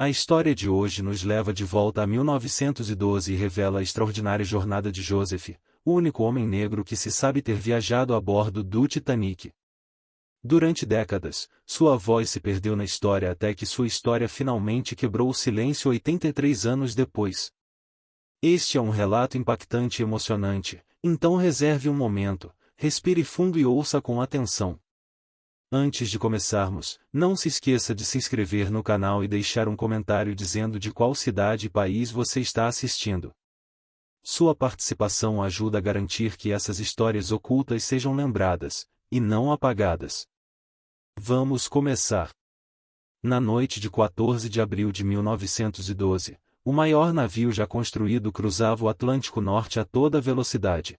A história de hoje nos leva de volta a 1912 e revela a extraordinária jornada de Joseph, o único homem negro que se sabe ter viajado a bordo do Titanic. Durante décadas, sua voz se perdeu na história até que sua história finalmente quebrou o silêncio 83 anos depois. Este é um relato impactante e emocionante, então reserve um momento, respire fundo e ouça com atenção. Antes de começarmos, não se esqueça de se inscrever no canal e deixar um comentário dizendo de qual cidade e país você está assistindo. Sua participação ajuda a garantir que essas histórias ocultas sejam lembradas, e não apagadas. Vamos começar. Na noite de 14 de abril de 1912, o maior navio já construído cruzava o Atlântico Norte a toda velocidade.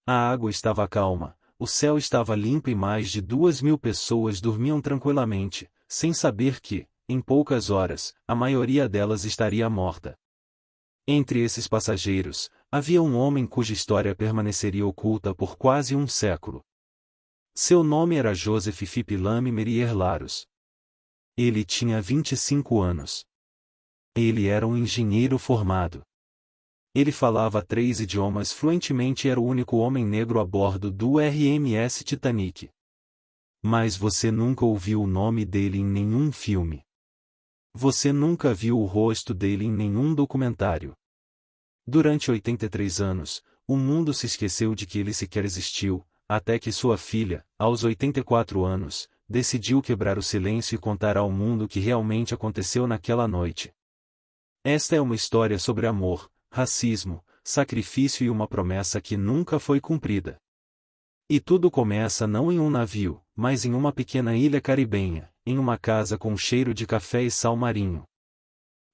A água estava calma, o céu estava limpo e mais de 2.000 pessoas dormiam tranquilamente, sem saber que, em poucas horas, a maioria delas estaria morta. Entre esses passageiros, havia um homem cuja história permaneceria oculta por quase um século. Seu nome era Joseph Philippe Lamy Merier Laros. Ele tinha 25 anos. Ele era um engenheiro formado. Ele falava 3 idiomas fluentemente e era o único homem negro a bordo do RMS Titanic. Mas você nunca ouviu o nome dele em nenhum filme. Você nunca viu o rosto dele em nenhum documentário. Durante 83 anos, o mundo se esqueceu de que ele sequer existiu, até que sua filha, aos 84 anos, decidiu quebrar o silêncio e contar ao mundo o que realmente aconteceu naquela noite. Esta é uma história sobre amor, racismo, sacrifício e uma promessa que nunca foi cumprida. E tudo começa não em um navio, mas em uma pequena ilha caribenha, em uma casa com cheiro de café e sal marinho.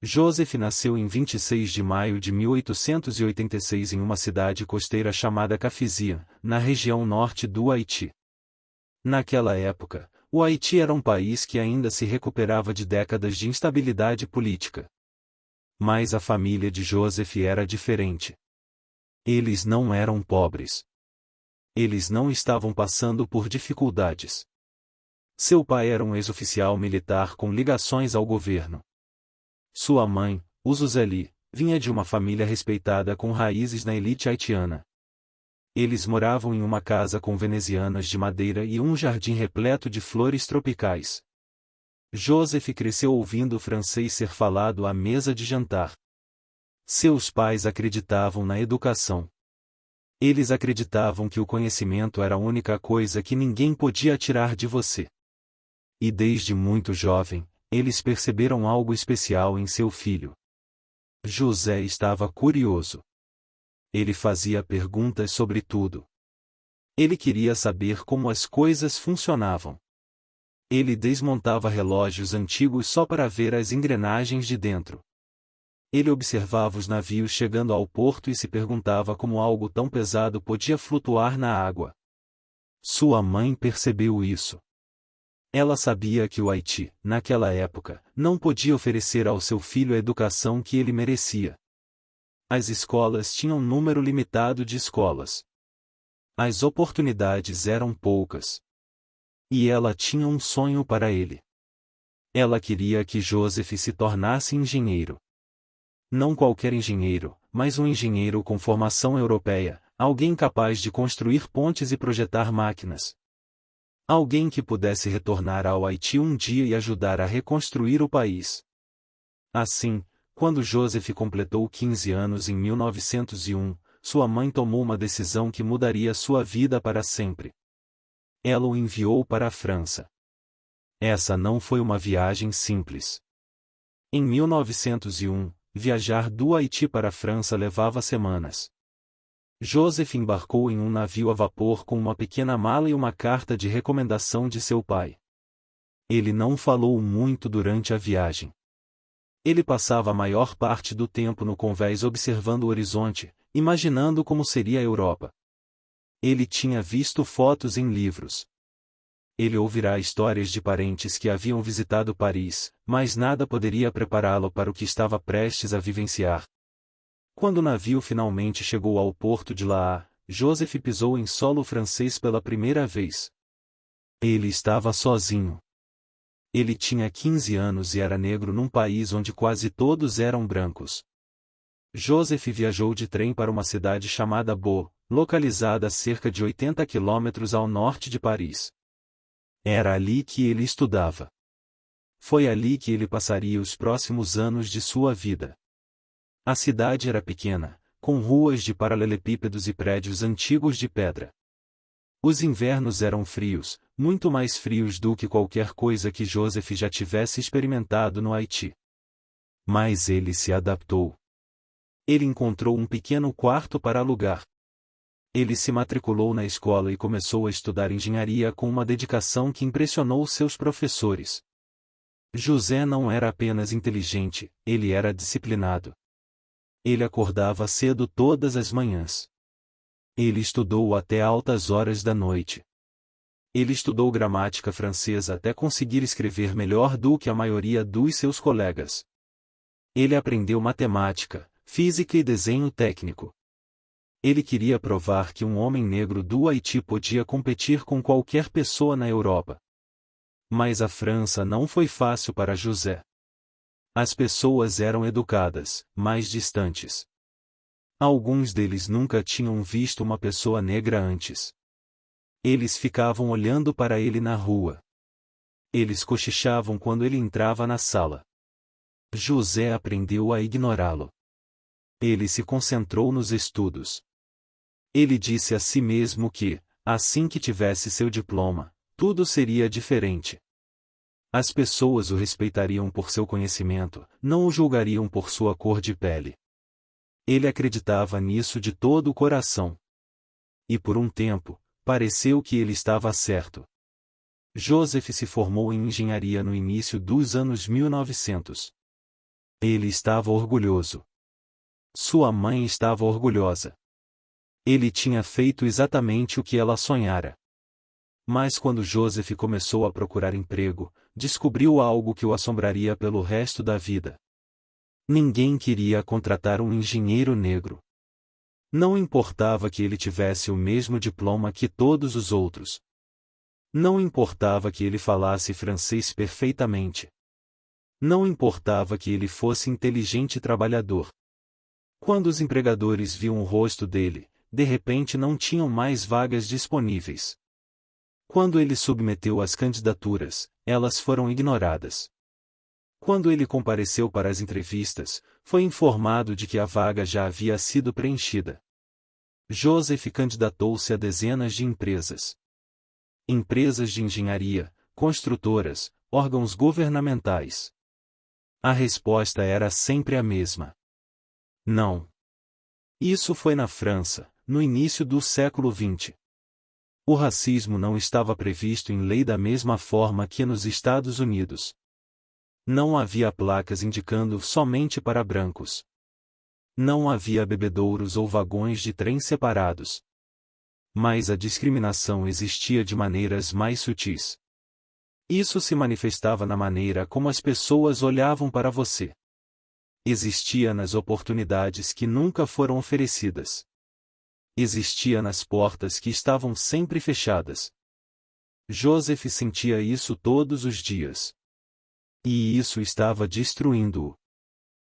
Joseph nasceu em 26 de maio de 1886 em uma cidade costeira chamada Cafizia, na região norte do Haiti. Naquela época, o Haiti era um país que ainda se recuperava de décadas de instabilidade política. Mas a família de Joseph era diferente. Eles não eram pobres. Eles não estavam passando por dificuldades. Seu pai era um ex-oficial militar com ligações ao governo. Sua mãe, Uzuzeli, vinha de uma família respeitada com raízes na elite haitiana. Eles moravam em uma casa com venezianas de madeira e um jardim repleto de flores tropicais. Joseph cresceu ouvindo o francês ser falado à mesa de jantar. Seus pais acreditavam na educação. Eles acreditavam que o conhecimento era a única coisa que ninguém podia tirar de você. E desde muito jovem, eles perceberam algo especial em seu filho. José estava curioso. Ele fazia perguntas sobre tudo. Ele queria saber como as coisas funcionavam. Ele desmontava relógios antigos só para ver as engrenagens de dentro. Ele observava os navios chegando ao porto e se perguntava como algo tão pesado podia flutuar na água. Sua mãe percebeu isso. Ela sabia que o Haiti, naquela época, não podia oferecer ao seu filho a educação que ele merecia. As escolas tinham um número limitado de escolas. As oportunidades eram poucas. E ela tinha um sonho para ele. Ela queria que Joseph se tornasse engenheiro. Não qualquer engenheiro, mas um engenheiro com formação europeia, alguém capaz de construir pontes e projetar máquinas. Alguém que pudesse retornar ao Haiti um dia e ajudar a reconstruir o país. Assim, quando Joseph completou 15 anos em 1901, sua mãe tomou uma decisão que mudaria sua vida para sempre. Ela o enviou para a França. Essa não foi uma viagem simples. Em 1901, viajar do Haiti para a França levava semanas. Joseph embarcou em um navio a vapor com uma pequena mala e uma carta de recomendação de seu pai. Ele não falou muito durante a viagem. Ele passava a maior parte do tempo no convés observando o horizonte, imaginando como seria a Europa. Ele tinha visto fotos em livros. Ele ouvirá histórias de parentes que haviam visitado Paris, mas nada poderia prepará-lo para o que estava prestes a vivenciar. Quando o navio finalmente chegou ao porto de La Havre, Joseph pisou em solo francês pela primeira vez. Ele estava sozinho. Ele tinha 15 anos e era negro num país onde quase todos eram brancos. Joseph viajou de trem para uma cidade chamada Bo, localizada a cerca de 80 quilômetros ao norte de Paris. Era ali que ele estudava. Foi ali que ele passaria os próximos anos de sua vida. A cidade era pequena, com ruas de paralelepípedos e prédios antigos de pedra. Os invernos eram frios, muito mais frios do que qualquer coisa que Joseph já tivesse experimentado no Haiti. Mas ele se adaptou. Ele encontrou um pequeno quarto para alugar. Ele se matriculou na escola e começou a estudar engenharia com uma dedicação que impressionou seus professores. José não era apenas inteligente, ele era disciplinado. Ele acordava cedo todas as manhãs. Ele estudou até altas horas da noite. Ele estudou gramática francesa até conseguir escrever melhor do que a maioria dos seus colegas. Ele aprendeu matemática, física e desenho técnico. Ele queria provar que um homem negro do Haiti podia competir com qualquer pessoa na Europa. Mas a França não foi fácil para José. As pessoas eram educadas, mas distantes. Alguns deles nunca tinham visto uma pessoa negra antes. Eles ficavam olhando para ele na rua. Eles cochichavam quando ele entrava na sala. José aprendeu a ignorá-lo. Ele se concentrou nos estudos. Ele disse a si mesmo que, assim que tivesse seu diploma, tudo seria diferente. As pessoas o respeitariam por seu conhecimento, não o julgariam por sua cor de pele. Ele acreditava nisso de todo o coração. E por um tempo, pareceu que ele estava certo. Joseph se formou em engenharia no início dos anos 1900. Ele estava orgulhoso. Sua mãe estava orgulhosa. Ele tinha feito exatamente o que ela sonhara. Mas quando Joseph começou a procurar emprego, descobriu algo que o assombraria pelo resto da vida. Ninguém queria contratar um engenheiro negro. Não importava que ele tivesse o mesmo diploma que todos os outros. Não importava que ele falasse francês perfeitamente. Não importava que ele fosse inteligente e trabalhador. Quando os empregadores viam o rosto dele, de repente não tinham mais vagas disponíveis. Quando ele submeteu as candidaturas, elas foram ignoradas. Quando ele compareceu para as entrevistas, foi informado de que a vaga já havia sido preenchida. Joseph candidatou-se a dezenas de empresas. Empresas de engenharia, construtoras, órgãos governamentais. A resposta era sempre a mesma. Não. Isso foi na França, no início do século XX. O racismo não estava previsto em lei da mesma forma que nos Estados Unidos. Não havia placas indicando somente para brancos. Não havia bebedouros ou vagões de trem separados. Mas a discriminação existia de maneiras mais sutis. Isso se manifestava na maneira como as pessoas olhavam para você. Existia nas oportunidades que nunca foram oferecidas. Existia nas portas que estavam sempre fechadas. Joseph sentia isso todos os dias. E isso estava destruindo-o.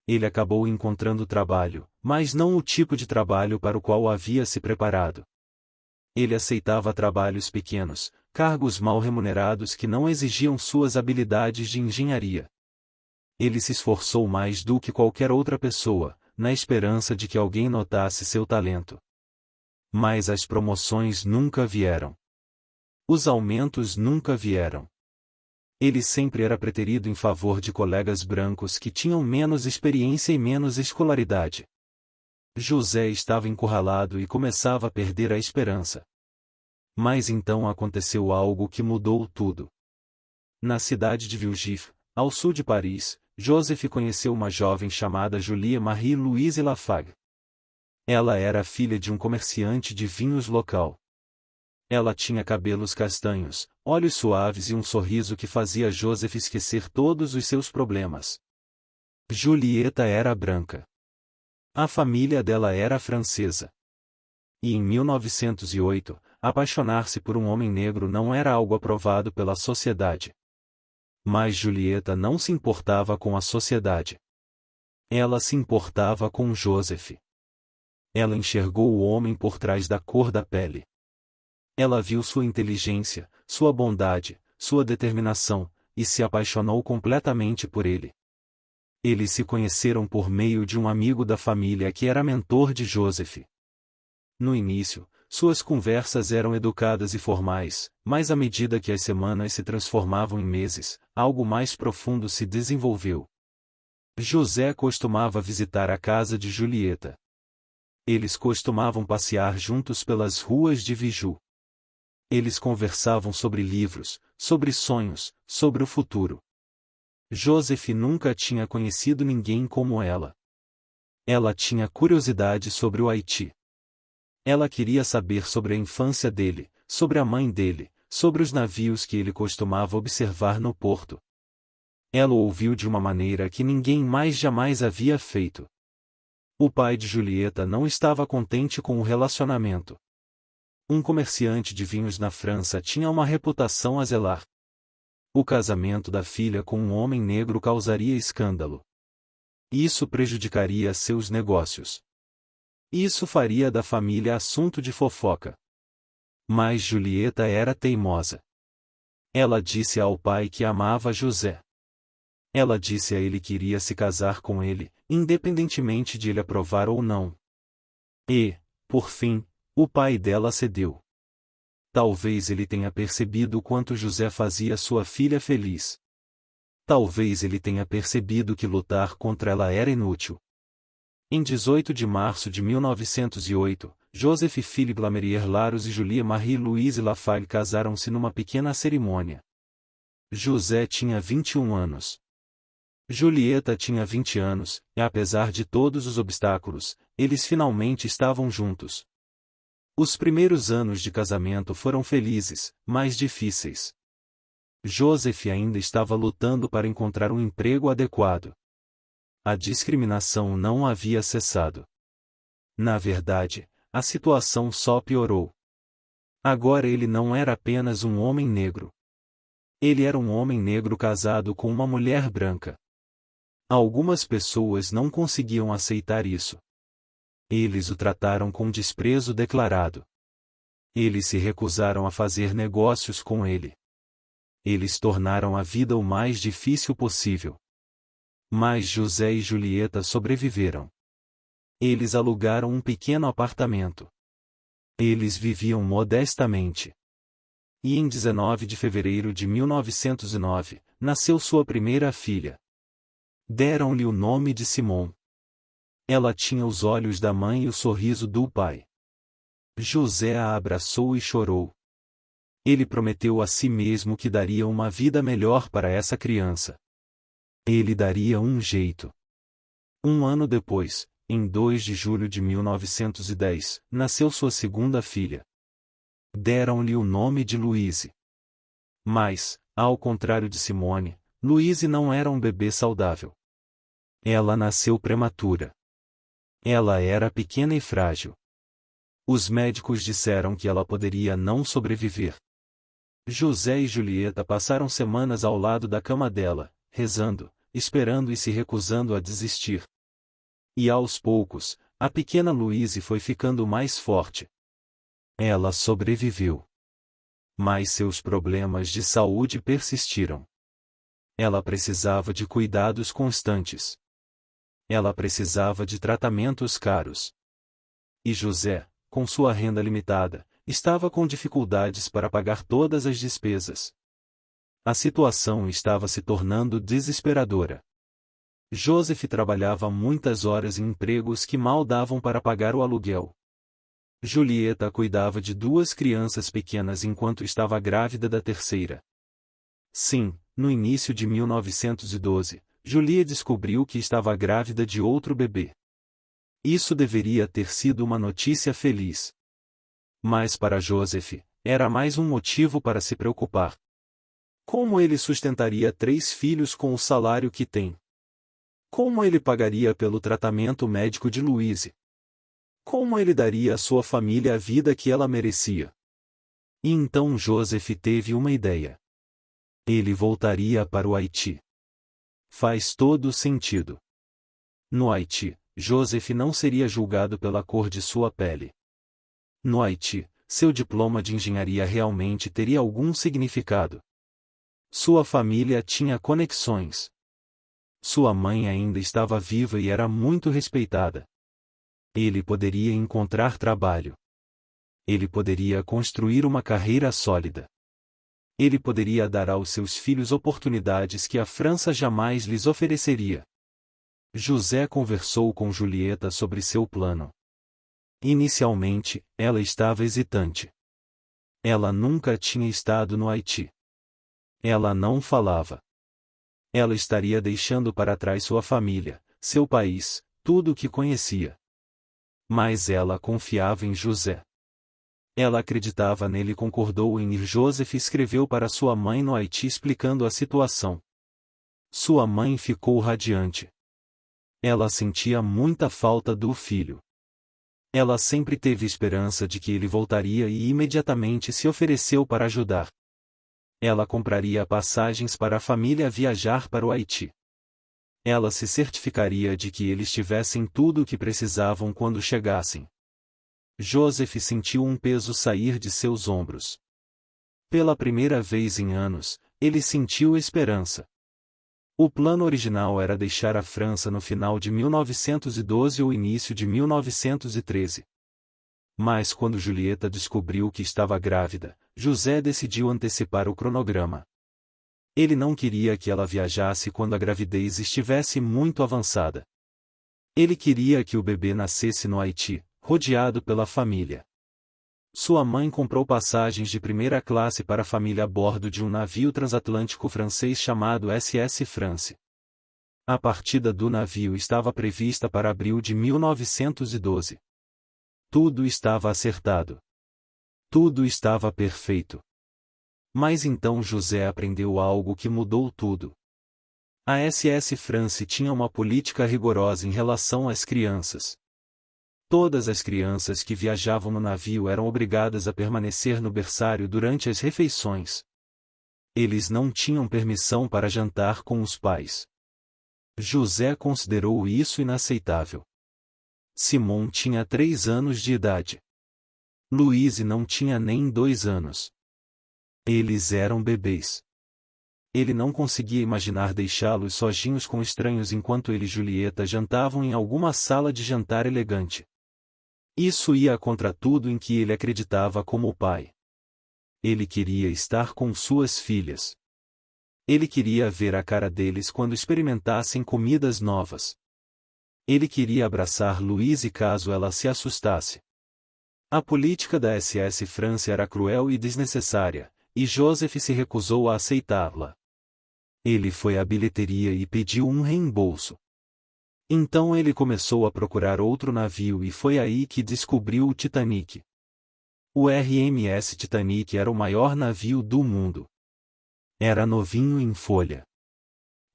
Ele acabou encontrando trabalho, mas não o tipo de trabalho para o qual havia se preparado. Ele aceitava trabalhos pequenos, cargos mal remunerados que não exigiam suas habilidades de engenharia. Ele se esforçou mais do que qualquer outra pessoa, na esperança de que alguém notasse seu talento. Mas as promoções nunca vieram. Os aumentos nunca vieram. Ele sempre era preterido em favor de colegas brancos que tinham menos experiência e menos escolaridade. José estava encurralado e começava a perder a esperança. Mas então aconteceu algo que mudou tudo. Na cidade de Villejuif, ao sul de Paris, Joseph conheceu uma jovem chamada Julie Marie-Louise Lafague. Ela era filha de um comerciante de vinhos local. Ela tinha cabelos castanhos, olhos suaves e um sorriso que fazia Joseph esquecer todos os seus problemas. Julieta era branca. A família dela era francesa. E em 1908, apaixonar-se por um homem negro não era algo aprovado pela sociedade. Mas Julieta não se importava com a sociedade. Ela se importava com Joseph. Ela enxergou o homem por trás da cor da pele. Ela viu sua inteligência, sua bondade, sua determinação, e se apaixonou completamente por ele. Eles se conheceram por meio de um amigo da família que era mentor de Joseph. No início, suas conversas eram educadas e formais, mas à medida que as semanas se transformavam em meses, algo mais profundo se desenvolveu. José costumava visitar a casa de Julieta. Eles costumavam passear juntos pelas ruas de Viju. Eles conversavam sobre livros, sobre sonhos, sobre o futuro. Joseph nunca tinha conhecido ninguém como ela. Ela tinha curiosidade sobre o Haiti. Ela queria saber sobre a infância dele, sobre a mãe dele, sobre os navios que ele costumava observar no porto. Ela o ouviu de uma maneira que ninguém mais jamais havia feito. O pai de Julieta não estava contente com o relacionamento. Um comerciante de vinhos na França tinha uma reputação a zelar. O casamento da filha com um homem negro causaria escândalo. Isso prejudicaria seus negócios. Isso faria da família assunto de fofoca. Mas Julieta era teimosa. Ela disse ao pai que amava José. Ela disse a ele que iria se casar com ele, independentemente de ele aprovar ou não. E, por fim, o pai dela cedeu. Talvez ele tenha percebido o quanto José fazia sua filha feliz. Talvez ele tenha percebido que lutar contra ela era inútil. Em 18 de março de 1908, Joseph Philippe Lamerier Laros e Julie Marie-Louise Lafaille casaram-se numa pequena cerimônia. José tinha 21 anos. Julieta tinha 20 anos, e apesar de todos os obstáculos, eles finalmente estavam juntos. Os primeiros anos de casamento foram felizes, mas difíceis. Joseph ainda estava lutando para encontrar um emprego adequado. A discriminação não havia cessado. Na verdade, a situação só piorou. Agora ele não era apenas um homem negro. Ele era um homem negro casado com uma mulher branca. Algumas pessoas não conseguiam aceitar isso. Eles o trataram com desprezo declarado. Eles se recusaram a fazer negócios com ele. Eles tornaram a vida o mais difícil possível. Mas José e Julieta sobreviveram. Eles alugaram um pequeno apartamento. Eles viviam modestamente. E em 19 de fevereiro de 1909, nasceu sua primeira filha. Deram-lhe o nome de Simon. Ela tinha os olhos da mãe e o sorriso do pai. José a abraçou e chorou. Ele prometeu a si mesmo que daria uma vida melhor para essa criança. Ele daria um jeito. Um ano depois, em 2 de julho de 1910, nasceu sua segunda filha. Deram-lhe o nome de Louise. Mas, ao contrário de Simone, Louise não era um bebê saudável. Ela nasceu prematura. Ela era pequena e frágil. Os médicos disseram que ela poderia não sobreviver. José e Julieta passaram semanas ao lado da cama dela, rezando, esperando e se recusando a desistir. E aos poucos, a pequena Louise foi ficando mais forte. Ela sobreviveu. Mas seus problemas de saúde persistiram. Ela precisava de cuidados constantes. Ela precisava de tratamentos caros. E José, com sua renda limitada, estava com dificuldades para pagar todas as despesas. A situação estava se tornando desesperadora. Joseph trabalhava muitas horas em empregos que mal davam para pagar o aluguel. Julieta cuidava de 2 crianças pequenas enquanto estava grávida da terceira. Sim, no início de 1912, Julia descobriu que estava grávida de outro bebê. Isso deveria ter sido uma notícia feliz. Mas para Joseph, era mais um motivo para se preocupar. Como ele sustentaria 3 filhos com o salário que tem? Como ele pagaria pelo tratamento médico de Louise? Como ele daria à sua família a vida que ela merecia? E então Joseph teve uma ideia. Ele voltaria para o Haiti. Faz todo sentido. No Haiti, Joseph não seria julgado pela cor de sua pele. No Haiti, seu diploma de engenharia realmente teria algum significado. Sua família tinha conexões. Sua mãe ainda estava viva e era muito respeitada. Ele poderia encontrar trabalho. Ele poderia construir uma carreira sólida. Ele poderia dar aos seus filhos oportunidades que a França jamais lhes ofereceria. José conversou com Julieta sobre seu plano. Inicialmente, ela estava hesitante. Ela nunca tinha estado no Haiti. Ela não falava. Ela estaria deixando para trás sua família, seu país, tudo o que conhecia. Mas ela confiava em José. Ela acreditava nele e concordou em ir. Joseph escreveu para sua mãe no Haiti explicando a situação. Sua mãe ficou radiante. Ela sentia muita falta do filho. Ela sempre teve esperança de que ele voltaria e imediatamente se ofereceu para ajudar. Ela compraria passagens para a família viajar para o Haiti. Ela se certificaria de que eles tivessem tudo o que precisavam quando chegassem. Joseph sentiu um peso sair de seus ombros. Pela primeira vez em anos, ele sentiu esperança. O plano original era deixar a França no final de 1912 ou início de 1913. Mas quando Julieta descobriu que estava grávida, José decidiu antecipar o cronograma. Ele não queria que ela viajasse quando a gravidez estivesse muito avançada. Ele queria que o bebê nascesse no Haiti, rodeado pela família. Sua mãe comprou passagens de primeira classe para a família a bordo de um navio transatlântico francês chamado SS France. A partida do navio estava prevista para abril de 1912. Tudo estava acertado. Tudo estava perfeito. Mas então José aprendeu algo que mudou tudo. A SS France tinha uma política rigorosa em relação às crianças. Todas as crianças que viajavam no navio eram obrigadas a permanecer no berçário durante as refeições. Eles não tinham permissão para jantar com os pais. José considerou isso inaceitável. Simon tinha 3 anos de idade. Louise não tinha nem 2 anos. Eles eram bebês. Ele não conseguia imaginar deixá-los sozinhos com estranhos enquanto ele e Julieta jantavam em alguma sala de jantar elegante. Isso ia contra tudo em que ele acreditava como pai. Ele queria estar com suas filhas. Ele queria ver a cara deles quando experimentassem comidas novas. Ele queria abraçar Louise caso ela se assustasse. A política da SS France era cruel e desnecessária, e Joseph se recusou a aceitá-la. Ele foi à bilheteria e pediu um reembolso. Então ele começou a procurar outro navio e foi aí que descobriu o Titanic. O RMS Titanic era o maior navio do mundo. Era novinho em folha.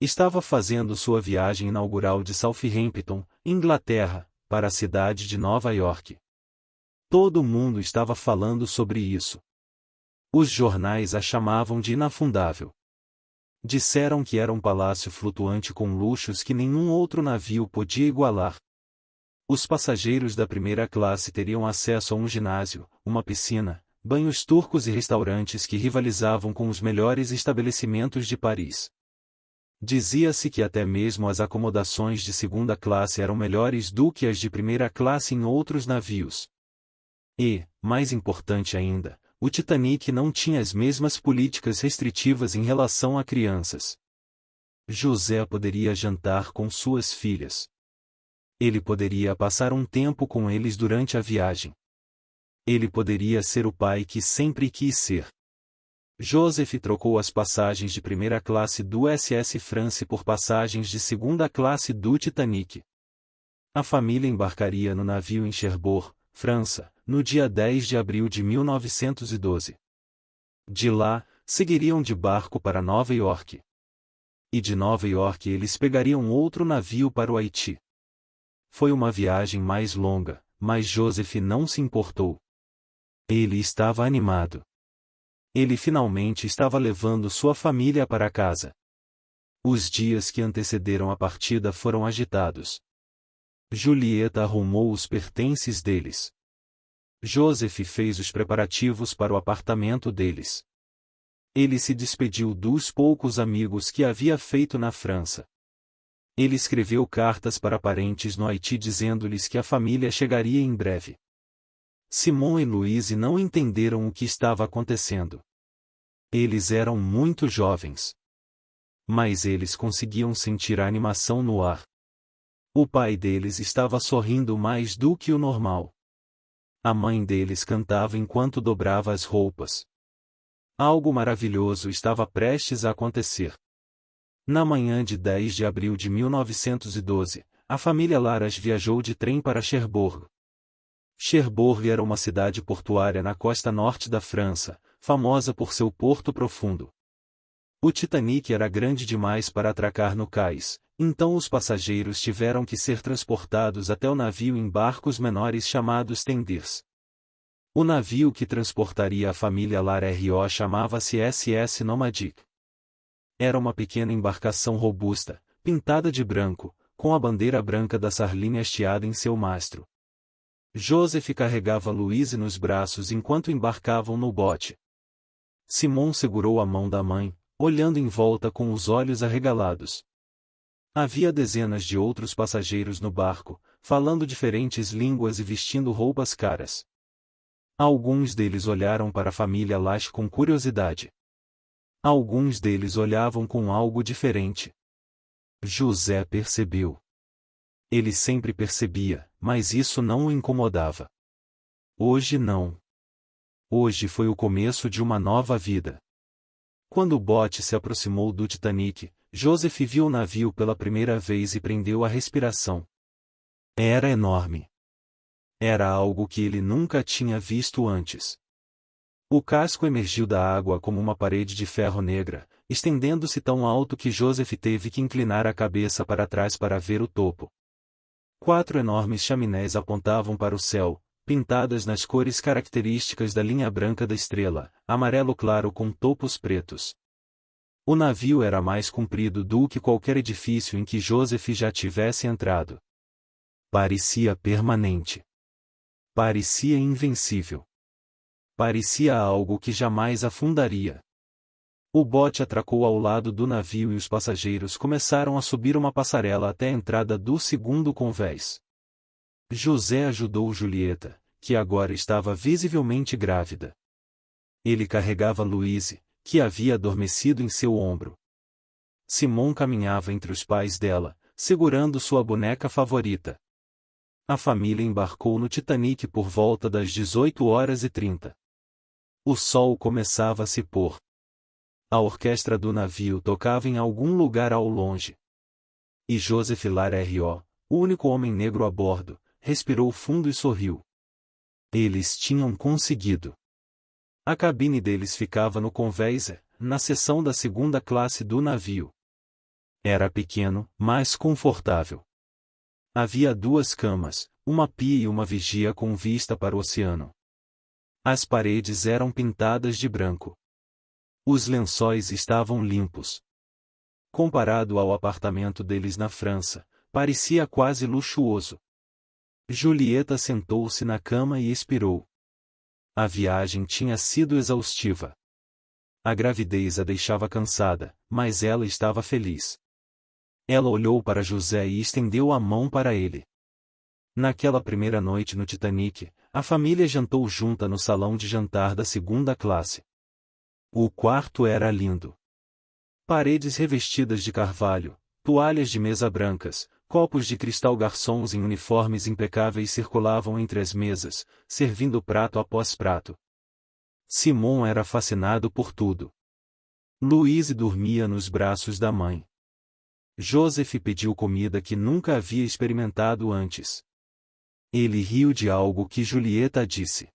Estava fazendo sua viagem inaugural de Southampton, Inglaterra, para a cidade de Nova York. Todo mundo estava falando sobre isso. Os jornais a chamavam de inafundável. Disseram que era um palácio flutuante com luxos que nenhum outro navio podia igualar. Os passageiros da primeira classe teriam acesso a um ginásio, uma piscina, banhos turcos e restaurantes que rivalizavam com os melhores estabelecimentos de Paris. Dizia-se que até mesmo as acomodações de segunda classe eram melhores do que as de primeira classe em outros navios. E, mais importante ainda, o Titanic não tinha as mesmas políticas restritivas em relação a crianças. José poderia jantar com suas filhas. Ele poderia passar um tempo com eles durante a viagem. Ele poderia ser o pai que sempre quis ser. Joseph trocou as passagens de primeira classe do SS France por passagens de segunda classe do Titanic. A família embarcaria no navio em Cherbourg, França, no dia 10 de abril de 1912. De lá, seguiriam de barco para Nova York. E de Nova York eles pegariam outro navio para o Haiti. Foi uma viagem mais longa, mas Joseph não se importou. Ele estava animado. Ele finalmente estava levando sua família para casa. Os dias que antecederam a partida foram agitados. Julieta arrumou os pertences deles. Joseph fez os preparativos para o apartamento deles. Ele se despediu dos poucos amigos que havia feito na França. Ele escreveu cartas para parentes no Haiti dizendo-lhes que a família chegaria em breve. Simon e Louise não entenderam o que estava acontecendo. Eles eram muito jovens. Mas eles conseguiam sentir a animação no ar. O pai deles estava sorrindo mais do que o normal. A mãe deles cantava enquanto dobrava as roupas. Algo maravilhoso estava prestes a acontecer. Na manhã de 10 de abril de 1912, a família Laras viajou de trem para Cherbourg. Cherbourg era uma cidade portuária na costa norte da França, famosa por seu porto profundo. O Titanic era grande demais para atracar no cais, então os passageiros tiveram que ser transportados até o navio em barcos menores chamados tenders. O navio que transportaria a família Lara chamava-se SS Nomadic. Era uma pequena embarcação robusta, pintada de branco, com a bandeira branca da Sarline hasteada em seu mastro. Joseph carregava Louise nos braços enquanto embarcavam no bote. Simon segurou a mão da mãe, olhando em volta com os olhos arregalados. Havia dezenas de outros passageiros no barco, falando diferentes línguas e vestindo roupas caras. Alguns deles olharam para a família Lash com curiosidade. Alguns deles olhavam com algo diferente. José percebeu. Ele sempre percebia, mas isso não o incomodava. Hoje não. Hoje foi o começo de uma nova vida. Quando o bote se aproximou do Titanic, Joseph viu o navio pela primeira vez e prendeu a respiração. Era enorme. Era algo que ele nunca tinha visto antes. O casco emergiu da água como uma parede de ferro negra, estendendo-se tão alto que Joseph teve que inclinar a cabeça para trás para ver o topo. 4 enormes chaminés apontavam para o céu, pintadas nas cores características da linha branca da estrela, amarelo claro com topos pretos. O navio era mais comprido do que qualquer edifício em que Joseph já tivesse entrado. Parecia permanente. Parecia invencível. Parecia algo que jamais afundaria. O bote atracou ao lado do navio e os passageiros começaram a subir uma passarela até a entrada do segundo convés. José ajudou Julieta, que agora estava visivelmente grávida. Ele carregava Louise, que havia adormecido em seu ombro. Simon caminhava entre os pais dela, segurando sua boneca favorita. A família embarcou no Titanic por volta das 18h30. O sol começava a se pôr. A orquestra do navio tocava em algum lugar ao longe. E Joseph Lara, o único homem negro a bordo, respirou fundo e sorriu. Eles tinham conseguido. A cabine deles ficava no convés, na seção da segunda classe do navio. Era pequeno, mas confortável. Havia 2 camas, uma pia e uma vigia com vista para o oceano. As paredes eram pintadas de branco. Os lençóis estavam limpos. Comparado ao apartamento deles na França, parecia quase luxuoso. Julieta sentou-se na cama e expirou. A viagem tinha sido exaustiva. A gravidez a deixava cansada, mas ela estava feliz. Ela olhou para José e estendeu a mão para ele. Naquela primeira noite no Titanic, a família jantou junta no salão de jantar da segunda classe. O quarto era lindo. Paredes revestidas de carvalho, toalhas de mesa brancas, copos de cristal, garçons em uniformes impecáveis circulavam entre as mesas, servindo prato após prato. Simon era fascinado por tudo. Louise dormia nos braços da mãe. Joseph pediu comida que nunca havia experimentado antes. Ele riu de algo que Julieta disse.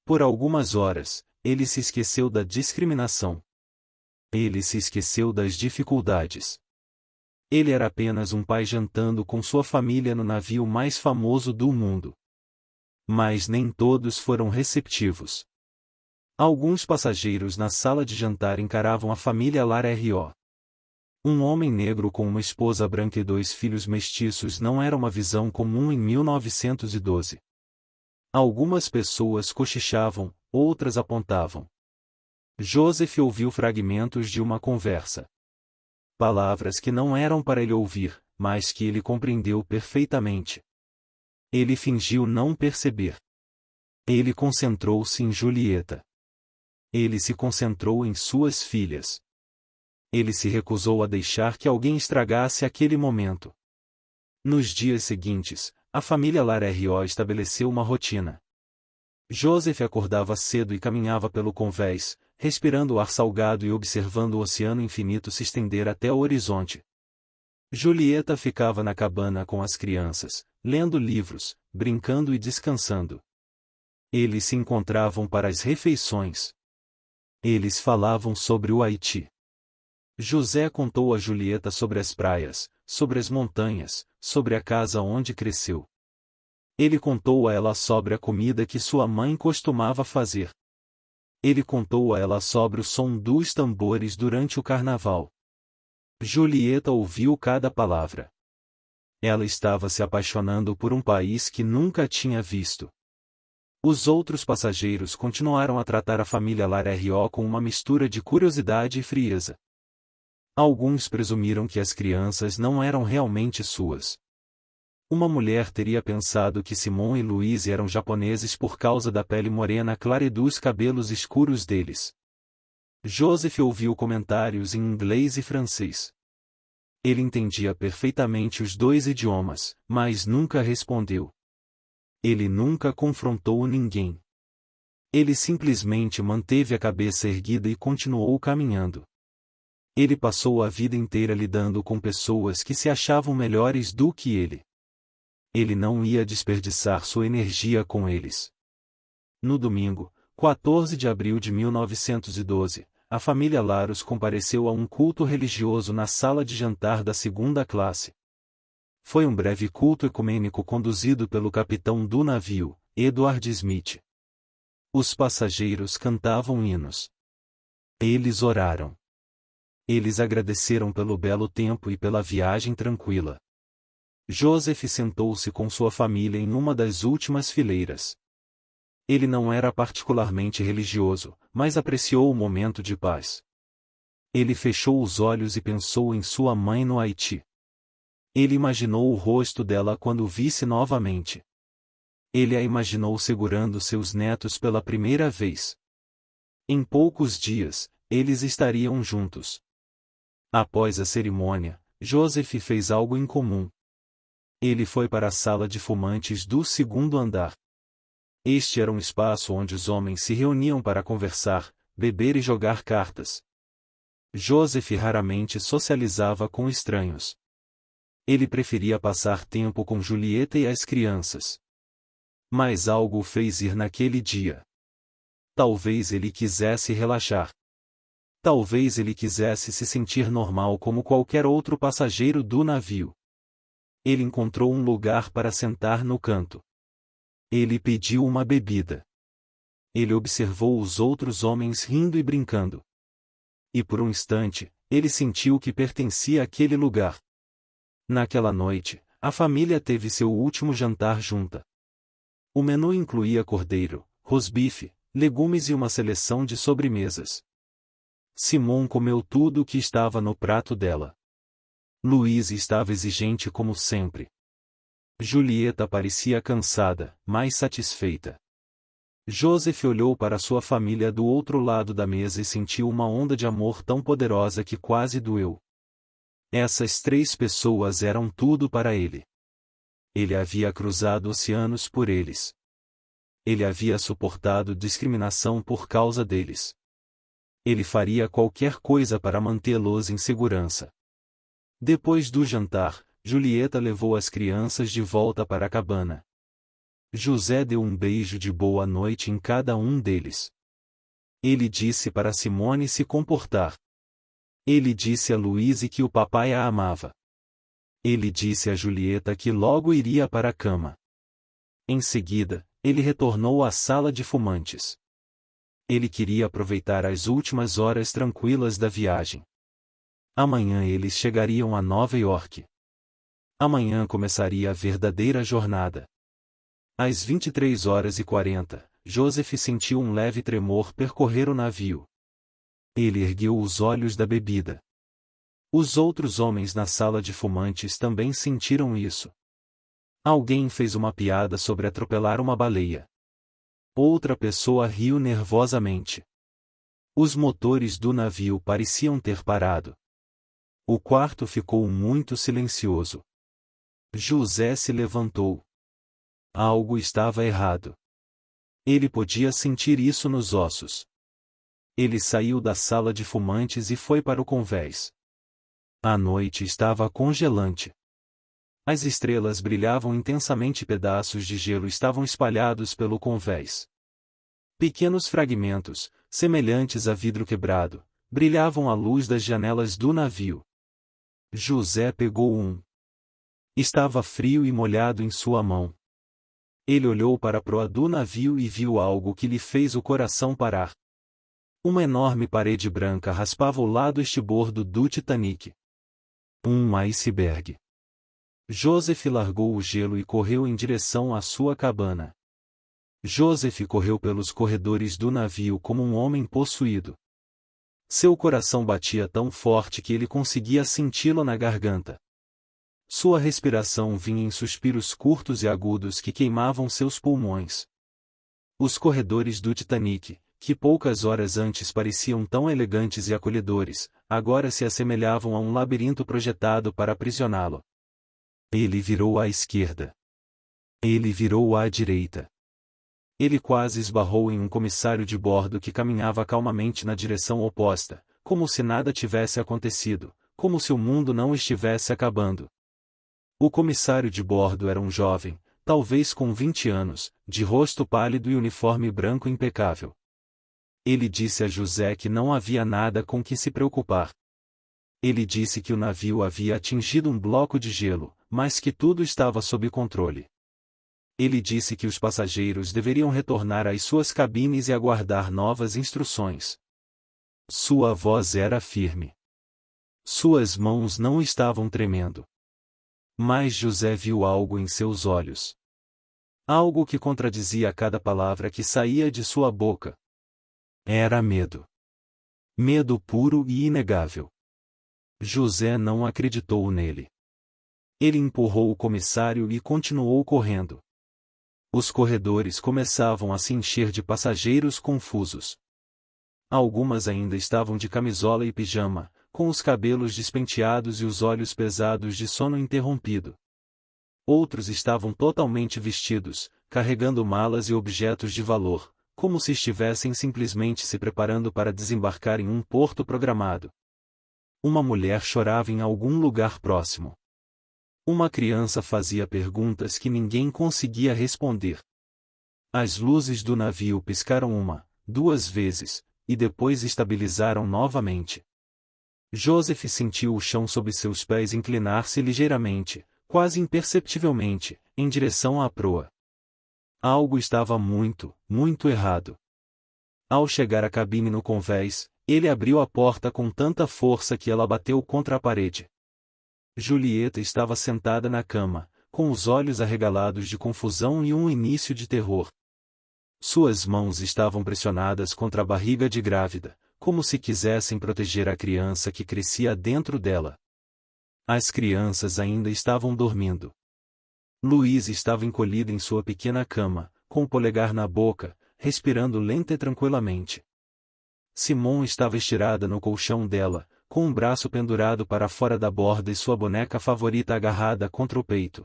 Por algumas horas, ele se esqueceu da discriminação. Ele se esqueceu das dificuldades. Ele era apenas um pai jantando com sua família no navio mais famoso do mundo. Mas nem todos foram receptivos. Alguns passageiros na sala de jantar encaravam a família Lara-R.O. Um homem negro com uma esposa branca e 2 filhos mestiços não era uma visão comum em 1912. Algumas pessoas cochichavam, outras apontavam. Joseph ouviu fragmentos de uma conversa. Palavras que não eram para ele ouvir, mas que ele compreendeu perfeitamente. Ele fingiu não perceber. Ele concentrou-se em Julieta. Ele se concentrou em suas filhas. Ele se recusou a deixar que alguém estragasse aquele momento. Nos dias seguintes, a família Lara-R.O. estabeleceu uma rotina. Joseph acordava cedo e caminhava pelo convés, respirando o ar salgado e observando o oceano infinito se estender até o horizonte. Julieta ficava na cabana com as crianças, lendo livros, brincando e descansando. Eles se encontravam para as refeições. Eles falavam sobre o Haiti. José contou a Julieta sobre as praias, sobre as montanhas, sobre a casa onde cresceu. Ele contou a ela sobre a comida que sua mãe costumava fazer. Ele contou a ela sobre o som dos tambores durante o carnaval. Julieta ouviu cada palavra. Ela estava se apaixonando por um país que nunca tinha visto. Os outros passageiros continuaram a tratar a família Lara-R.O. com uma mistura de curiosidade e frieza. Alguns presumiram que as crianças não eram realmente suas. Uma mulher teria pensado que Simon e Louise eram japoneses por causa da pele morena clara e dos cabelos escuros deles. Joseph ouviu comentários em inglês e francês. Ele entendia perfeitamente os 2 idiomas, mas nunca respondeu. Ele nunca confrontou ninguém. Ele simplesmente manteve a cabeça erguida e continuou caminhando. Ele passou a vida inteira lidando com pessoas que se achavam melhores do que ele. Ele não ia desperdiçar sua energia com eles. No domingo, 14 de abril de 1912, a família Laros compareceu a um culto religioso na sala de jantar da segunda classe. Foi um breve culto ecumênico conduzido pelo capitão do navio, Edward Smith. Os passageiros cantavam hinos. Eles oraram. Eles agradeceram pelo belo tempo e pela viagem tranquila. Joseph sentou-se com sua família em uma das últimas fileiras. Ele não era particularmente religioso, mas apreciou o momento de paz. Ele fechou os olhos e pensou em sua mãe no Haiti. Ele imaginou o rosto dela quando visse novamente. Ele a imaginou segurando seus netos pela primeira vez. Em poucos dias, eles estariam juntos. Após a cerimônia, Joseph fez algo incomum. Ele foi para a sala de fumantes do segundo andar. Este era um espaço onde os homens se reuniam para conversar, beber e jogar cartas. Joseph raramente socializava com estranhos. Ele preferia passar tempo com Julieta e as crianças. Mas algo o fez ir naquele dia. Talvez ele quisesse relaxar. Talvez ele quisesse se sentir normal como qualquer outro passageiro do navio. Ele encontrou um lugar para sentar no canto. Ele pediu uma bebida. Ele observou os outros homens rindo e brincando. E por um instante, ele sentiu que pertencia àquele lugar. Naquela noite, a família teve seu último jantar junta. O menu incluía cordeiro, rosbife, legumes e uma seleção de sobremesas. Simon comeu tudo o que estava no prato dela. Louise estava exigente como sempre. Julieta parecia cansada, mas satisfeita. Joseph olhou para sua família do outro lado da mesa e sentiu uma onda de amor tão poderosa que quase doeu. Essas 3 pessoas eram tudo para ele. Ele havia cruzado oceanos por eles. Ele havia suportado discriminação por causa deles. Ele faria qualquer coisa para mantê-los em segurança. Depois do jantar, Julieta levou as crianças de volta para a cabana. José deu um beijo de boa noite em cada um deles. Ele disse para Simone se comportar. Ele disse a Louise que o papai a amava. Ele disse a Julieta que logo iria para a cama. Em seguida, ele retornou à sala de fumantes. Ele queria aproveitar as últimas horas tranquilas da viagem. Amanhã eles chegariam a Nova York. Amanhã começaria a verdadeira jornada. Às 23h40, Joseph sentiu um leve tremor percorrer o navio. Ele ergueu os olhos da bebida. Os outros homens na sala de fumantes também sentiram isso. Alguém fez uma piada sobre atropelar uma baleia. Outra pessoa riu nervosamente. Os motores do navio pareciam ter parado. O quarto ficou muito silencioso. José se levantou. Algo estava errado. Ele podia sentir isso nos ossos. Ele saiu da sala de fumantes e foi para o convés. A noite estava congelante. As estrelas brilhavam intensamente e pedaços de gelo estavam espalhados pelo convés. Pequenos fragmentos, semelhantes a vidro quebrado, brilhavam à luz das janelas do navio. José pegou um. Estava frio e molhado em sua mão. Ele olhou para a proa do navio e viu algo que lhe fez o coração parar. Uma enorme parede branca raspava o lado estibordo do Titanic. Um iceberg. Joseph largou o gelo e correu em direção à sua cabana. Joseph correu pelos corredores do navio como um homem possuído. Seu coração batia tão forte que ele conseguia senti-lo na garganta. Sua respiração vinha em suspiros curtos e agudos que queimavam seus pulmões. Os corredores do Titanic, que poucas horas antes pareciam tão elegantes e acolhedores, agora se assemelhavam a um labirinto projetado para aprisioná-lo. Ele virou à esquerda. Ele virou à direita. Ele quase esbarrou em um comissário de bordo que caminhava calmamente na direção oposta, como se nada tivesse acontecido, como se o mundo não estivesse acabando. O comissário de bordo era um jovem, talvez com 20 anos, de rosto pálido e uniforme branco impecável. Ele disse a José que não havia nada com que se preocupar. Ele disse que o navio havia atingido um bloco de gelo, mas que tudo estava sob controle. Ele disse que os passageiros deveriam retornar às suas cabines e aguardar novas instruções. Sua voz era firme. Suas mãos não estavam tremendo. Mas José viu algo em seus olhos. Algo que contradizia cada palavra que saía de sua boca. Era medo. Medo puro e inegável. José não acreditou nele. Ele empurrou o comissário e continuou correndo. Os corredores começavam a se encher de passageiros confusos. Algumas ainda estavam de camisola e pijama, com os cabelos despenteados e os olhos pesados de sono interrompido. Outros estavam totalmente vestidos, carregando malas e objetos de valor, como se estivessem simplesmente se preparando para desembarcar em um porto programado. Uma mulher chorava em algum lugar próximo. Uma criança fazia perguntas que ninguém conseguia responder. As luzes do navio piscaram uma, duas vezes, e depois estabilizaram novamente. Joseph sentiu o chão sob seus pés inclinar-se ligeiramente, quase imperceptivelmente, em direção à proa. Algo estava muito, muito errado. Ao chegar à cabine no convés, ele abriu a porta com tanta força que ela bateu contra a parede. Julieta estava sentada na cama, com os olhos arregalados de confusão e um início de terror. Suas mãos estavam pressionadas contra a barriga de grávida, como se quisessem proteger a criança que crescia dentro dela. As crianças ainda estavam dormindo. Louise estava encolhida em sua pequena cama, com o polegar na boca, respirando lenta e tranquilamente. Simone estava estirada no colchão dela, com um braço pendurado para fora da borda e sua boneca favorita agarrada contra o peito.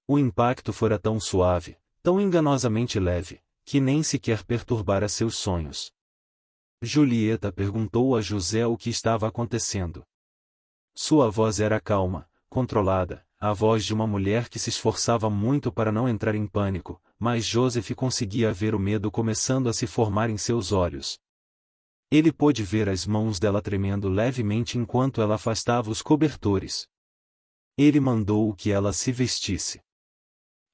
O impacto fora tão suave, tão enganosamente leve, que nem sequer perturbara seus sonhos. Julieta perguntou a José o que estava acontecendo. Sua voz era calma, controlada, a voz de uma mulher que se esforçava muito para não entrar em pânico, mas Joseph conseguia ver o medo começando a se formar em seus olhos. Ele pôde ver as mãos dela tremendo levemente enquanto ela afastava os cobertores. Ele mandou que ela se vestisse.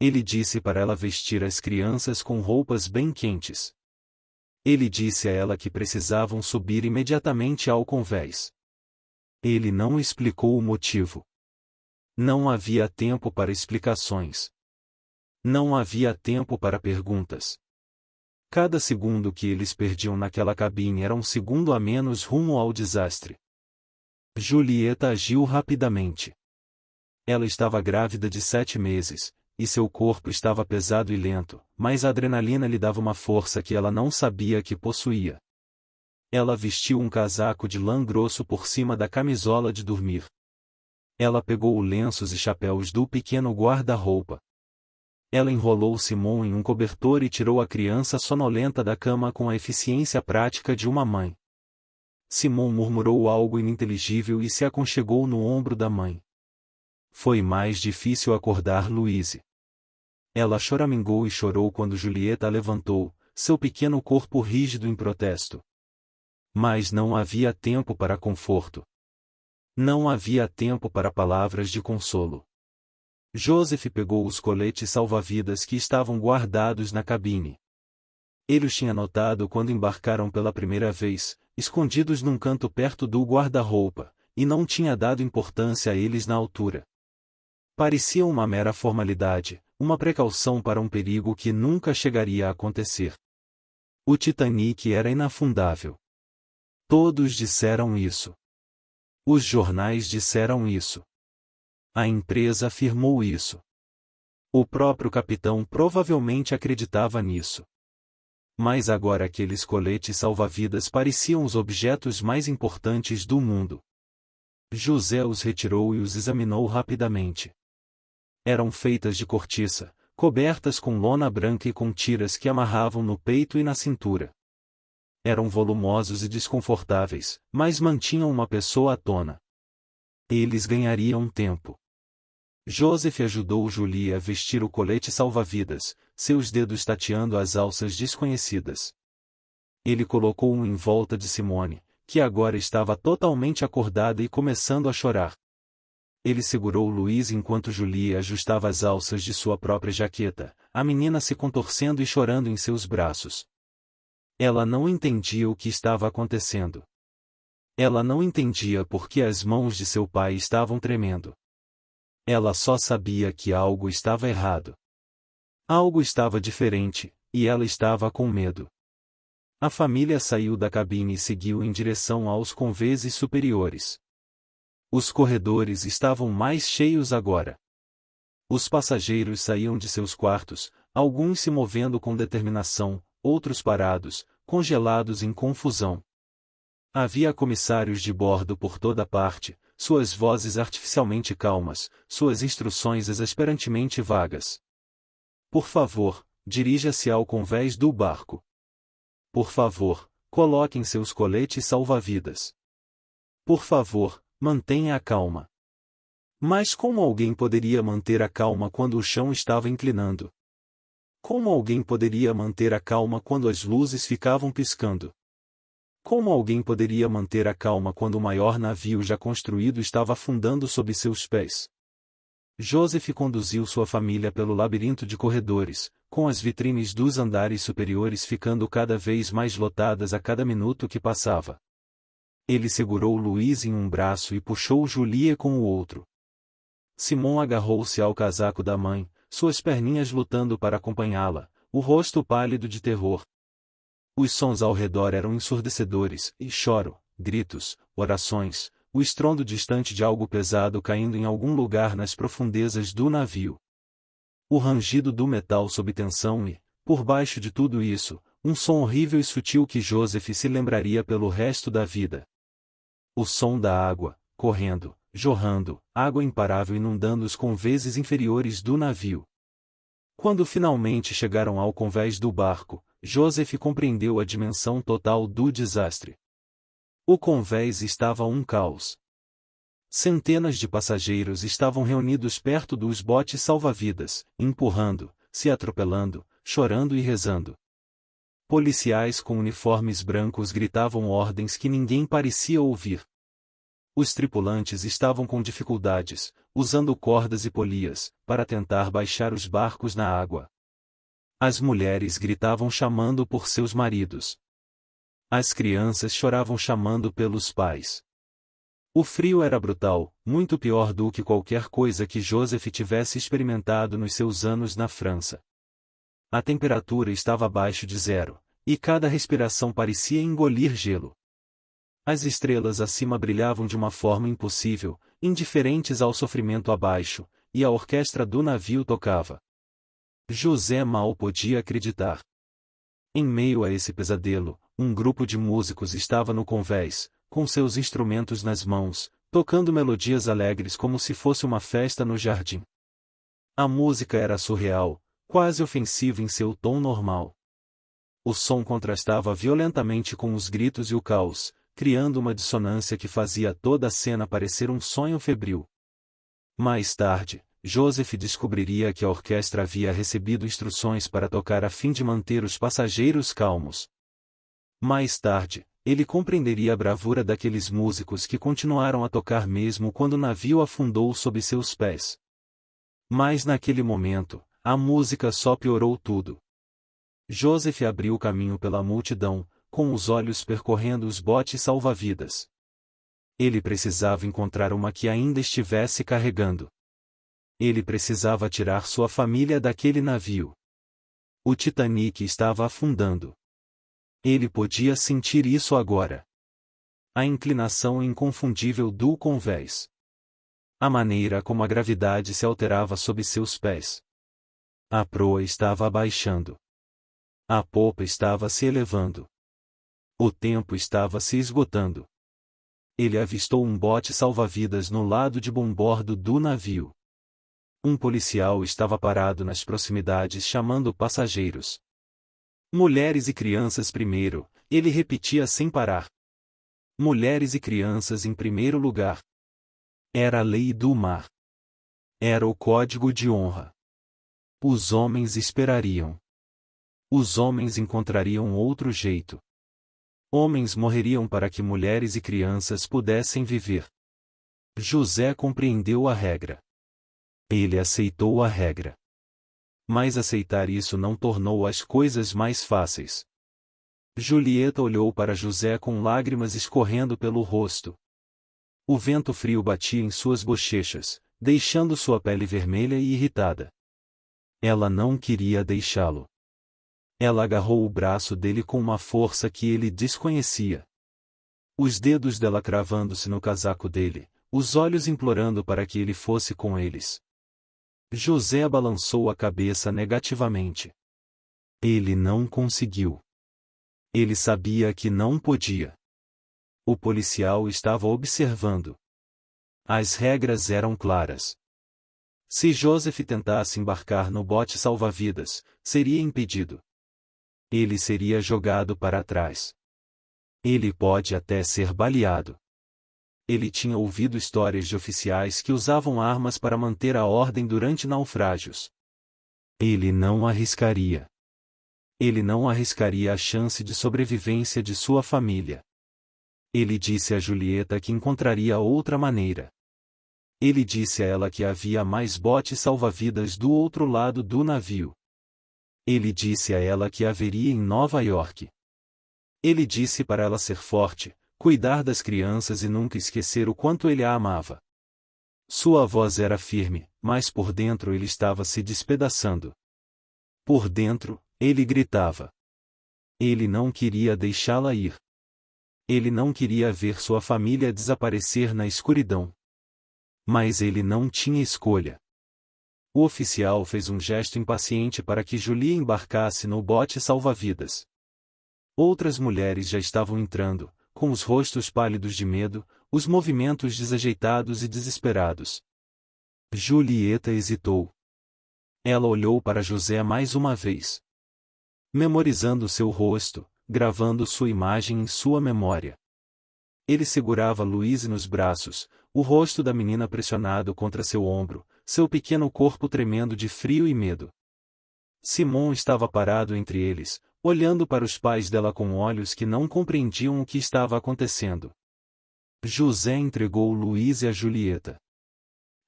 Ele disse para ela vestir as crianças com roupas bem quentes. Ele disse a ela que precisavam subir imediatamente ao convés. Ele não explicou o motivo. Não havia tempo para explicações. Não havia tempo para perguntas. Cada segundo que eles perdiam naquela cabine era um segundo a menos rumo ao desastre. Julieta agiu rapidamente. Ela estava grávida de 7 meses, e seu corpo estava pesado e lento, mas a adrenalina lhe dava uma força que ela não sabia que possuía. Ela vestiu um casaco de lã grosso por cima da camisola de dormir. Ela pegou lenços e chapéus do pequeno guarda-roupa. Ela enrolou Simon em um cobertor e tirou a criança sonolenta da cama com a eficiência prática de uma mãe. Simon murmurou algo ininteligível e se aconchegou no ombro da mãe. Foi mais difícil acordar Louise. Ela choramingou e chorou quando Julieta a levantou, seu pequeno corpo rígido em protesto. Mas não havia tempo para conforto. Não havia tempo para palavras de consolo. Joseph pegou os coletes salva-vidas que estavam guardados na cabine. Ele os tinha notado quando embarcaram pela primeira vez, escondidos num canto perto do guarda-roupa, e não tinha dado importância a eles na altura. Pareciam uma mera formalidade, uma precaução para um perigo que nunca chegaria a acontecer. O Titanic era inafundável. Todos disseram isso. Os jornais disseram isso. A empresa afirmou isso. O próprio capitão provavelmente acreditava nisso. Mas agora aqueles coletes salva-vidas pareciam os objetos mais importantes do mundo. José os retirou e os examinou rapidamente. Eram feitas de cortiça, cobertas com lona branca e com tiras que amarravam no peito e na cintura. Eram volumosos e desconfortáveis, mas mantinham uma pessoa à tona. Eles ganhariam tempo. Joseph ajudou Julie a vestir o colete salva-vidas, seus dedos tateando as alças desconhecidas. Ele colocou-o em volta de Simone, que agora estava totalmente acordada e começando a chorar. Ele segurou Louise enquanto Julie ajustava as alças de sua própria jaqueta, a menina se contorcendo e chorando em seus braços. Ela não entendia o que estava acontecendo. Ela não entendia por que as mãos de seu pai estavam tremendo. Ela só sabia que algo estava errado. Algo estava diferente, e ela estava com medo. A família saiu da cabine e seguiu em direção aos convéses superiores. Os corredores estavam mais cheios agora. Os passageiros saíam de seus quartos, alguns se movendo com determinação, outros parados, congelados em confusão. Havia comissários de bordo por toda parte, suas vozes artificialmente calmas, suas instruções exasperantemente vagas. Por favor, dirija-se ao convés do barco. Por favor, coloquem seus coletes salva-vidas. Por favor, mantenha a calma. Mas como alguém poderia manter a calma quando o chão estava inclinando? Como alguém poderia manter a calma quando as luzes ficavam piscando? Como alguém poderia manter a calma quando o maior navio já construído estava afundando sob seus pés? Joseph conduziu sua família pelo labirinto de corredores, com as vitrines dos andares superiores ficando cada vez mais lotadas a cada minuto que passava. Ele segurou Louise em um braço e puxou Julie com o outro. Simon agarrou-se ao casaco da mãe, suas perninhas lutando para acompanhá-la, o rosto pálido de terror. Os sons ao redor eram ensurdecedores, e choro, gritos, orações, o estrondo distante de algo pesado caindo em algum lugar nas profundezas do navio. O rangido do metal sob tensão e, por baixo de tudo isso, um som horrível e sutil que Joseph se lembraria pelo resto da vida. O som da água, correndo, jorrando, água imparável inundando os convéses inferiores do navio. Quando finalmente chegaram ao convés do barco, Joseph compreendeu a dimensão total do desastre. O convés estava um caos. Centenas de passageiros estavam reunidos perto dos botes salva-vidas, empurrando, se atropelando, chorando e rezando. Policiais com uniformes brancos gritavam ordens que ninguém parecia ouvir. Os tripulantes estavam com dificuldades, usando cordas e polias, para tentar baixar os barcos na água. As mulheres gritavam chamando por seus maridos. As crianças choravam chamando pelos pais. O frio era brutal, muito pior do que qualquer coisa que Joseph tivesse experimentado nos seus anos na França. A temperatura estava abaixo de zero, e cada respiração parecia engolir gelo. As estrelas acima brilhavam de uma forma impossível, indiferentes ao sofrimento abaixo, e a orquestra do navio tocava. José mal podia acreditar. Em meio a esse pesadelo, um grupo de músicos estava no convés, com seus instrumentos nas mãos, tocando melodias alegres como se fosse uma festa no jardim. A música era surreal, quase ofensiva em seu tom normal. O som contrastava violentamente com os gritos e o caos, criando uma dissonância que fazia toda a cena parecer um sonho febril. Mais tarde, Joseph descobriria que a orquestra havia recebido instruções para tocar a fim de manter os passageiros calmos. Mais tarde, ele compreenderia a bravura daqueles músicos que continuaram a tocar mesmo quando o navio afundou sob seus pés. Mas naquele momento, a música só piorou tudo. Joseph abriu o caminho pela multidão, com os olhos percorrendo os botes salva-vidas. Ele precisava encontrar uma que ainda estivesse carregando. Ele precisava tirar sua família daquele navio. O Titanic estava afundando. Ele podia sentir isso agora. A inclinação inconfundível do convés. A maneira como a gravidade se alterava sob seus pés. A proa estava abaixando. A popa estava se elevando. O tempo estava se esgotando. Ele avistou um bote salva-vidas no lado de bombordo do navio. Um policial estava parado nas proximidades chamando passageiros. Mulheres e crianças primeiro, ele repetia sem parar. Mulheres e crianças em primeiro lugar. Era a lei do mar. Era o código de honra. Os homens esperariam. Os homens encontrariam outro jeito. Homens morreriam para que mulheres e crianças pudessem viver. José compreendeu a regra. Ele aceitou a regra. Mas aceitar isso não tornou as coisas mais fáceis. Julieta olhou para José com lágrimas escorrendo pelo rosto. O vento frio batia em suas bochechas, deixando sua pele vermelha e irritada. Ela não queria deixá-lo. Ela agarrou o braço dele com uma força que ele desconhecia. Os dedos dela cravando-se no casaco dele, os olhos implorando para que ele fosse com eles. José balançou a cabeça negativamente. Ele não conseguiu. Ele sabia que não podia. O policial estava observando. As regras eram claras. Se Joseph tentasse embarcar no bote salva-vidas, seria impedido. Ele seria jogado para trás. Ele pode até ser baleado. Ele tinha ouvido histórias de oficiais que usavam armas para manter a ordem durante naufrágios. Ele não arriscaria. Ele não arriscaria a chance de sobrevivência de sua família. Ele disse a Julieta que encontraria outra maneira. Ele disse a ela que havia mais botes salva-vidas do outro lado do navio. Ele disse a ela que haveria em Nova York. Ele disse para ela ser forte, cuidar das crianças e nunca esquecer o quanto ele a amava. Sua voz era firme, mas por dentro ele estava se despedaçando. Por dentro, ele gritava. Ele não queria deixá-la ir. Ele não queria ver sua família desaparecer na escuridão. Mas ele não tinha escolha. O oficial fez um gesto impaciente para que Julie embarcasse no bote salva-vidas. Outras mulheres já estavam entrando, com os rostos pálidos de medo, os movimentos desajeitados e desesperados. Julieta hesitou. Ela olhou para José mais uma vez. Memorizando seu rosto, gravando sua imagem em sua memória. Ele segurava Louise nos braços, o rosto da menina pressionado contra seu ombro, seu pequeno corpo tremendo de frio e medo. Simon estava parado entre eles, olhando para os pais dela com olhos que não compreendiam o que estava acontecendo. José entregou Louise a Julieta.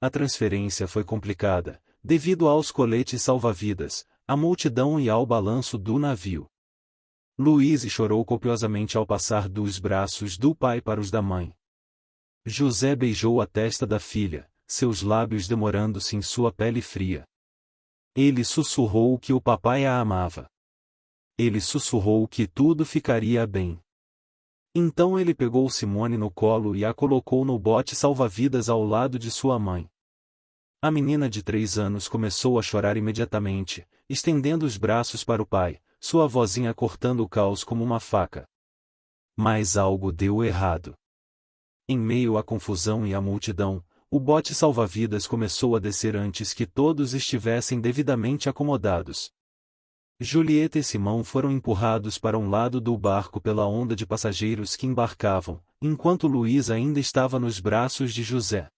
A transferência foi complicada, devido aos coletes salva-vidas, à multidão e ao balanço do navio. Louise chorou copiosamente ao passar dos braços do pai para os da mãe. José beijou a testa da filha, seus lábios demorando-se em sua pele fria. Ele sussurrou que o papai a amava. Ele sussurrou que tudo ficaria bem. Então ele pegou Simone no colo e a colocou no bote salva-vidas ao lado de sua mãe. A menina de 3 anos começou a chorar imediatamente, estendendo os braços para o pai, sua vozinha cortando o caos como uma faca. Mas algo deu errado. Em meio à confusão e à multidão, o bote salva-vidas começou a descer antes que todos estivessem devidamente acomodados. Julieta e Simão foram empurrados para um lado do barco pela onda de passageiros que embarcavam, enquanto Luís ainda estava nos braços de José.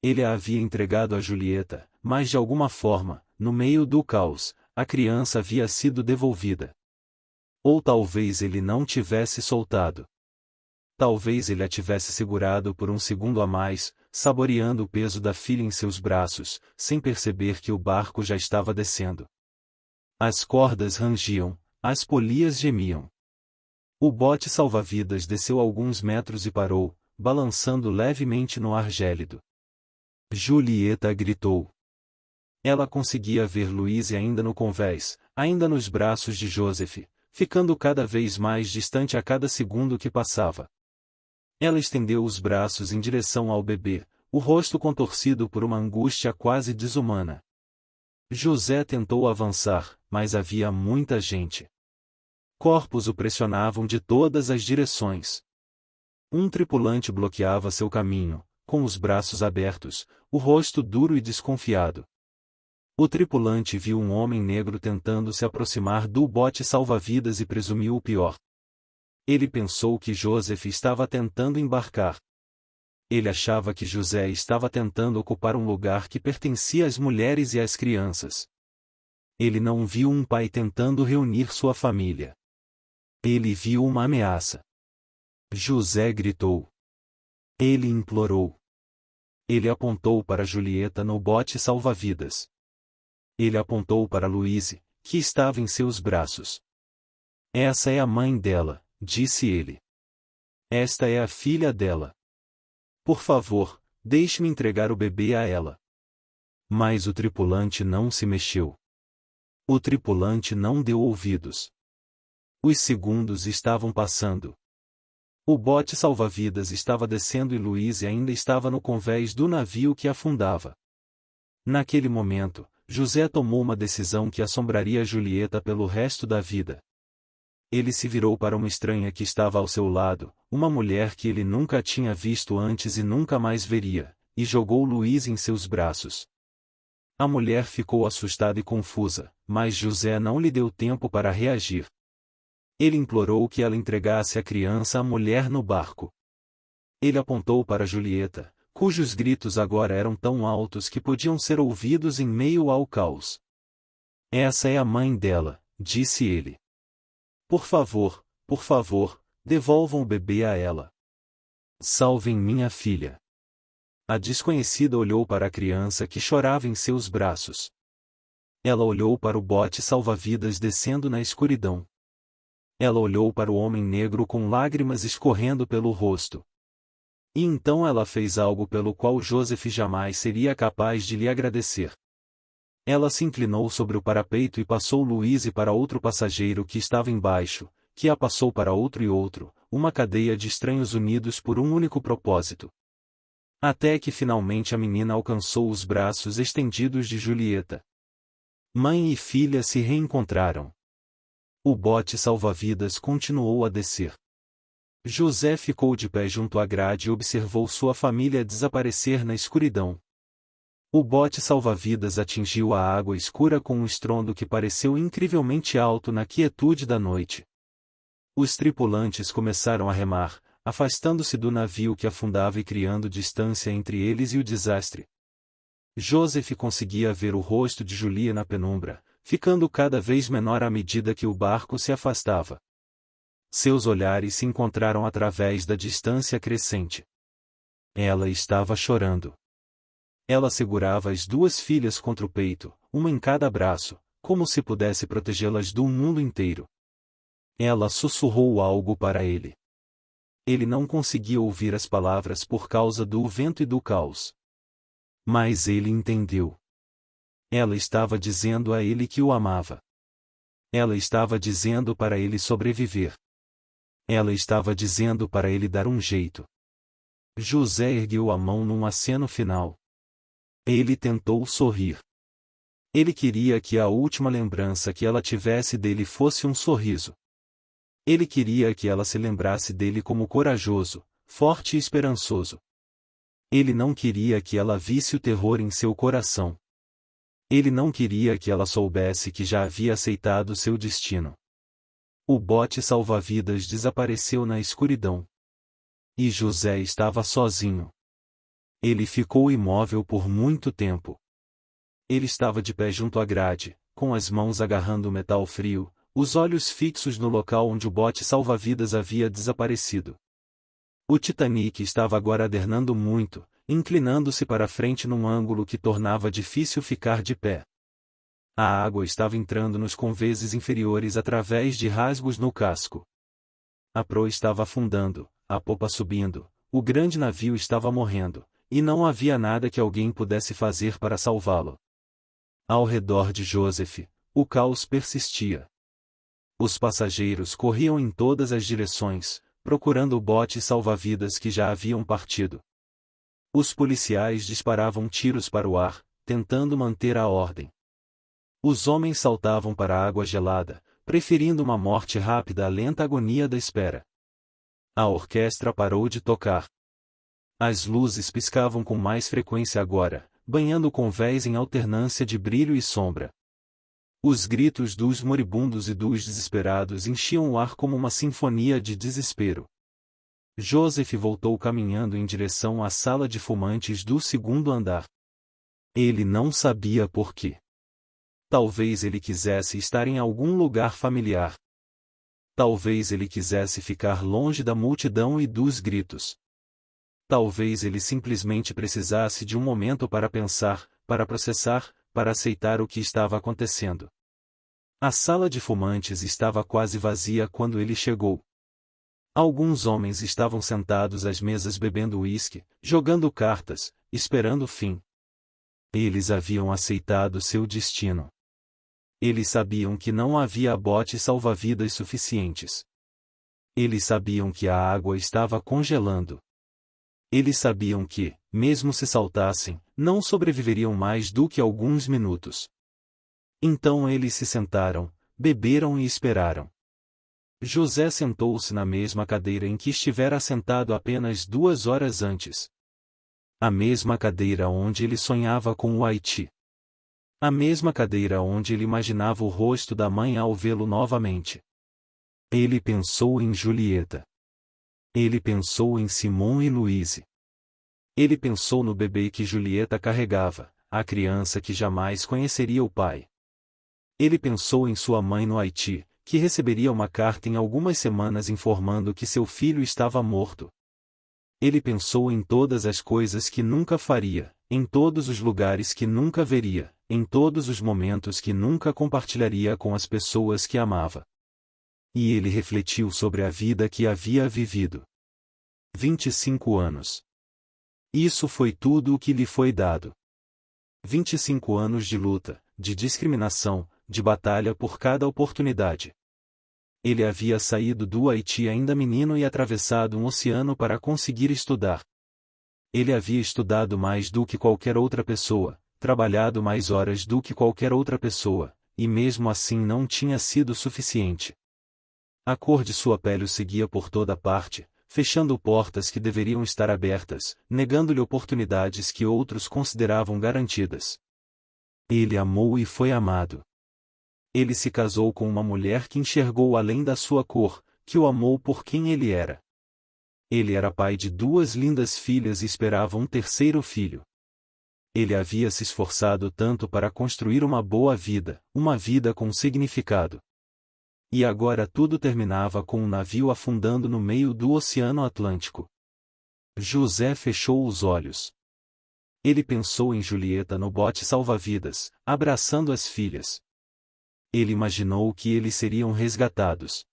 Ele a havia entregado a Julieta, mas de alguma forma, no meio do caos, a criança havia sido devolvida. Ou talvez ele não tivesse soltado. Talvez ele a tivesse segurado por um segundo a mais, saboreando o peso da filha em seus braços, sem perceber que o barco já estava descendo. As cordas rangiam, as polias gemiam. O bote salva-vidas desceu alguns metros e parou, balançando levemente no ar gélido. Julieta gritou. Ela conseguia ver Louise ainda no convés, ainda nos braços de Joseph, ficando cada vez mais distante a cada segundo que passava. Ela estendeu os braços em direção ao bebê, o rosto contorcido por uma angústia quase desumana. José tentou avançar, mas havia muita gente. Corpos o pressionavam de todas as direções. Um tripulante bloqueava seu caminho, com os braços abertos, o rosto duro e desconfiado. O tripulante viu um homem negro tentando se aproximar do bote salva-vidas e presumiu o pior. Ele pensou que Joseph estava tentando embarcar. Ele achava que José estava tentando ocupar um lugar que pertencia às mulheres e às crianças. Ele não viu um pai tentando reunir sua família. Ele viu uma ameaça. José gritou. Ele implorou. Ele apontou para Julieta no bote salva-vidas. Ele apontou para Louise, que estava em seus braços. Essa é a mãe dela, disse ele. Esta é a filha dela. Por favor, deixe-me entregar o bebê a ela. Mas o tripulante não se mexeu. O tripulante não deu ouvidos. Os segundos estavam passando. O bote salva-vidas estava descendo e Louise ainda estava no convés do navio que afundava. Naquele momento, José tomou uma decisão que assombraria Julieta pelo resto da vida. Ele se virou para uma estranha que estava ao seu lado, uma mulher que ele nunca tinha visto antes e nunca mais veria, e jogou Louise em seus braços. A mulher ficou assustada e confusa, mas José não lhe deu tempo para reagir. Ele implorou que ela entregasse a criança à mulher no barco. Ele apontou para Julieta, cujos gritos agora eram tão altos que podiam ser ouvidos em meio ao caos. Essa é a mãe dela, disse ele. Por favor, devolvam o bebê a ela. Salvem minha filha. A desconhecida olhou para a criança que chorava em seus braços. Ela olhou para o bote salva-vidas descendo na escuridão. Ela olhou para o homem negro com lágrimas escorrendo pelo rosto. E então ela fez algo pelo qual Joseph jamais seria capaz de lhe agradecer. Ela se inclinou sobre o parapeito e passou Louise para outro passageiro que estava embaixo, que a passou para outro e outro, uma cadeia de estranhos unidos por um único propósito. Até que finalmente a menina alcançou os braços estendidos de Julieta. Mãe e filha se reencontraram. O bote salva-vidas continuou a descer. José ficou de pé junto à grade e observou sua família desaparecer na escuridão. O bote salva-vidas atingiu a água escura com um estrondo que pareceu incrivelmente alto na quietude da noite. Os tripulantes começaram a remar, afastando-se do navio que afundava e criando distância entre eles e o desastre. Joseph conseguia ver o rosto de Julia na penumbra, ficando cada vez menor à medida que o barco se afastava. Seus olhares se encontraram através da distância crescente. Ela estava chorando. Ela segurava as duas filhas contra o peito, uma em cada braço, como se pudesse protegê-las do mundo inteiro. Ela sussurrou algo para ele. Ele não conseguia ouvir as palavras por causa do vento e do caos. Mas ele entendeu. Ela estava dizendo a ele que o amava. Ela estava dizendo para ele sobreviver. Ela estava dizendo para ele dar um jeito. José ergueu a mão num aceno final. Ele tentou sorrir. Ele queria que a última lembrança que ela tivesse dele fosse um sorriso. Ele queria que ela se lembrasse dele como corajoso, forte e esperançoso. Ele não queria que ela visse o terror em seu coração. Ele não queria que ela soubesse que já havia aceitado seu destino. O bote salva-vidas desapareceu na escuridão. E José estava sozinho. Ele ficou imóvel por muito tempo. Ele estava de pé junto à grade, com as mãos agarrando o metal frio, os olhos fixos no local onde o bote salva-vidas havia desaparecido. O Titanic estava agora adernando muito, inclinando-se para frente num ângulo que tornava difícil ficar de pé. A água estava entrando nos conveses inferiores através de rasgos no casco. A proa estava afundando, a popa subindo, o grande navio estava morrendo, e não havia nada que alguém pudesse fazer para salvá-lo. Ao redor de Joseph, o caos persistia. Os passageiros corriam em todas as direções, procurando o bote salva-vidas que já haviam partido. Os policiais disparavam tiros para o ar, tentando manter a ordem. Os homens saltavam para a água gelada, preferindo uma morte rápida à lenta agonia da espera. A orquestra parou de tocar. As luzes piscavam com mais frequência agora, banhando o convés em alternância de brilho e sombra. Os gritos dos moribundos e dos desesperados enchiam o ar como uma sinfonia de desespero. Joseph voltou caminhando em direção à sala de fumantes do segundo andar. Ele não sabia por quê. Talvez ele quisesse estar em algum lugar familiar. Talvez ele quisesse ficar longe da multidão e dos gritos. Talvez ele simplesmente precisasse de um momento para pensar, para processar, para aceitar o que estava acontecendo. A sala de fumantes estava quase vazia quando ele chegou. Alguns homens estavam sentados às mesas bebendo uísque, jogando cartas, esperando o fim. Eles haviam aceitado seu destino. Eles sabiam que não havia botes salva-vidas suficientes. Eles sabiam que a água estava congelando. Eles sabiam que, mesmo se saltassem, não sobreviveriam mais do que alguns minutos. Então eles se sentaram, beberam e esperaram. José sentou-se na mesma cadeira em que estivera sentado apenas 2 horas antes. A mesma cadeira onde ele sonhava com o Haiti. A mesma cadeira onde ele imaginava o rosto da mãe ao vê-lo novamente. Ele pensou em Julieta. Ele pensou em Simon e Louise. Ele pensou no bebê que Julieta carregava, a criança que jamais conheceria o pai. Ele pensou em sua mãe no Haiti, que receberia uma carta em algumas semanas informando que seu filho estava morto. Ele pensou em todas as coisas que nunca faria, em todos os lugares que nunca veria, em todos os momentos que nunca compartilharia com as pessoas que amava. E ele refletiu sobre a vida que havia vivido. 25 anos. Isso foi tudo o que lhe foi dado. 25 anos de luta, de discriminação, de batalha por cada oportunidade. Ele havia saído do Haiti ainda menino e atravessado um oceano para conseguir estudar. Ele havia estudado mais do que qualquer outra pessoa, trabalhado mais horas do que qualquer outra pessoa, e mesmo assim não tinha sido suficiente. A cor de sua pele o seguia por toda parte, fechando portas que deveriam estar abertas, negando-lhe oportunidades que outros consideravam garantidas. Ele amou e foi amado. Ele se casou com uma mulher que enxergou além da sua cor, que o amou por quem ele era. Ele era pai de 2 lindas filhas e esperava um terceiro filho. Ele havia se esforçado tanto para construir uma boa vida, uma vida com significado. E agora tudo terminava com um navio afundando no meio do Oceano Atlântico. José fechou os olhos. Ele pensou em Julieta no bote salva-vidas, abraçando as filhas. Ele imaginou que eles seriam resgatados.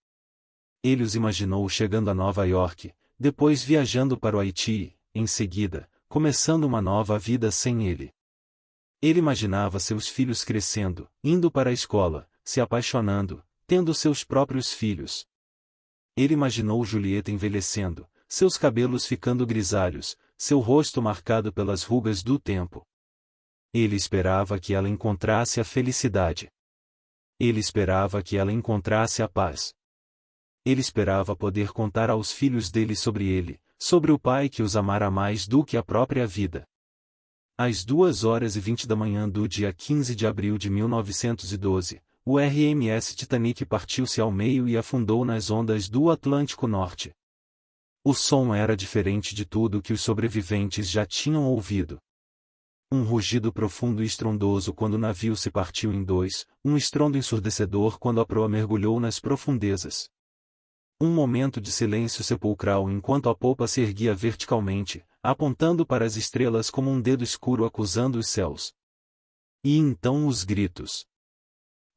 Ele os imaginou chegando a Nova York, depois viajando para o Haiti, em seguida, começando uma nova vida sem ele. Ele imaginava seus filhos crescendo, indo para a escola, se apaixonando, tendo seus próprios filhos. Ele imaginou Julieta envelhecendo, seus cabelos ficando grisalhos, seu rosto marcado pelas rugas do tempo. Ele esperava que ela encontrasse a felicidade. Ele esperava que ela encontrasse a paz. Ele esperava poder contar aos filhos dele sobre ele, sobre o pai que os amara mais do que a própria vida. Às 2h20 da manhã do dia 15 de abril de 1912, o RMS Titanic partiu-se ao meio e afundou nas ondas do Atlântico Norte. O som era diferente de tudo que os sobreviventes já tinham ouvido. Um rugido profundo e estrondoso quando o navio se partiu em dois, um estrondo ensurdecedor quando a proa mergulhou nas profundezas. Um momento de silêncio sepulcral enquanto a polpa se erguia verticalmente, apontando para as estrelas como um dedo escuro acusando os céus. E então os gritos.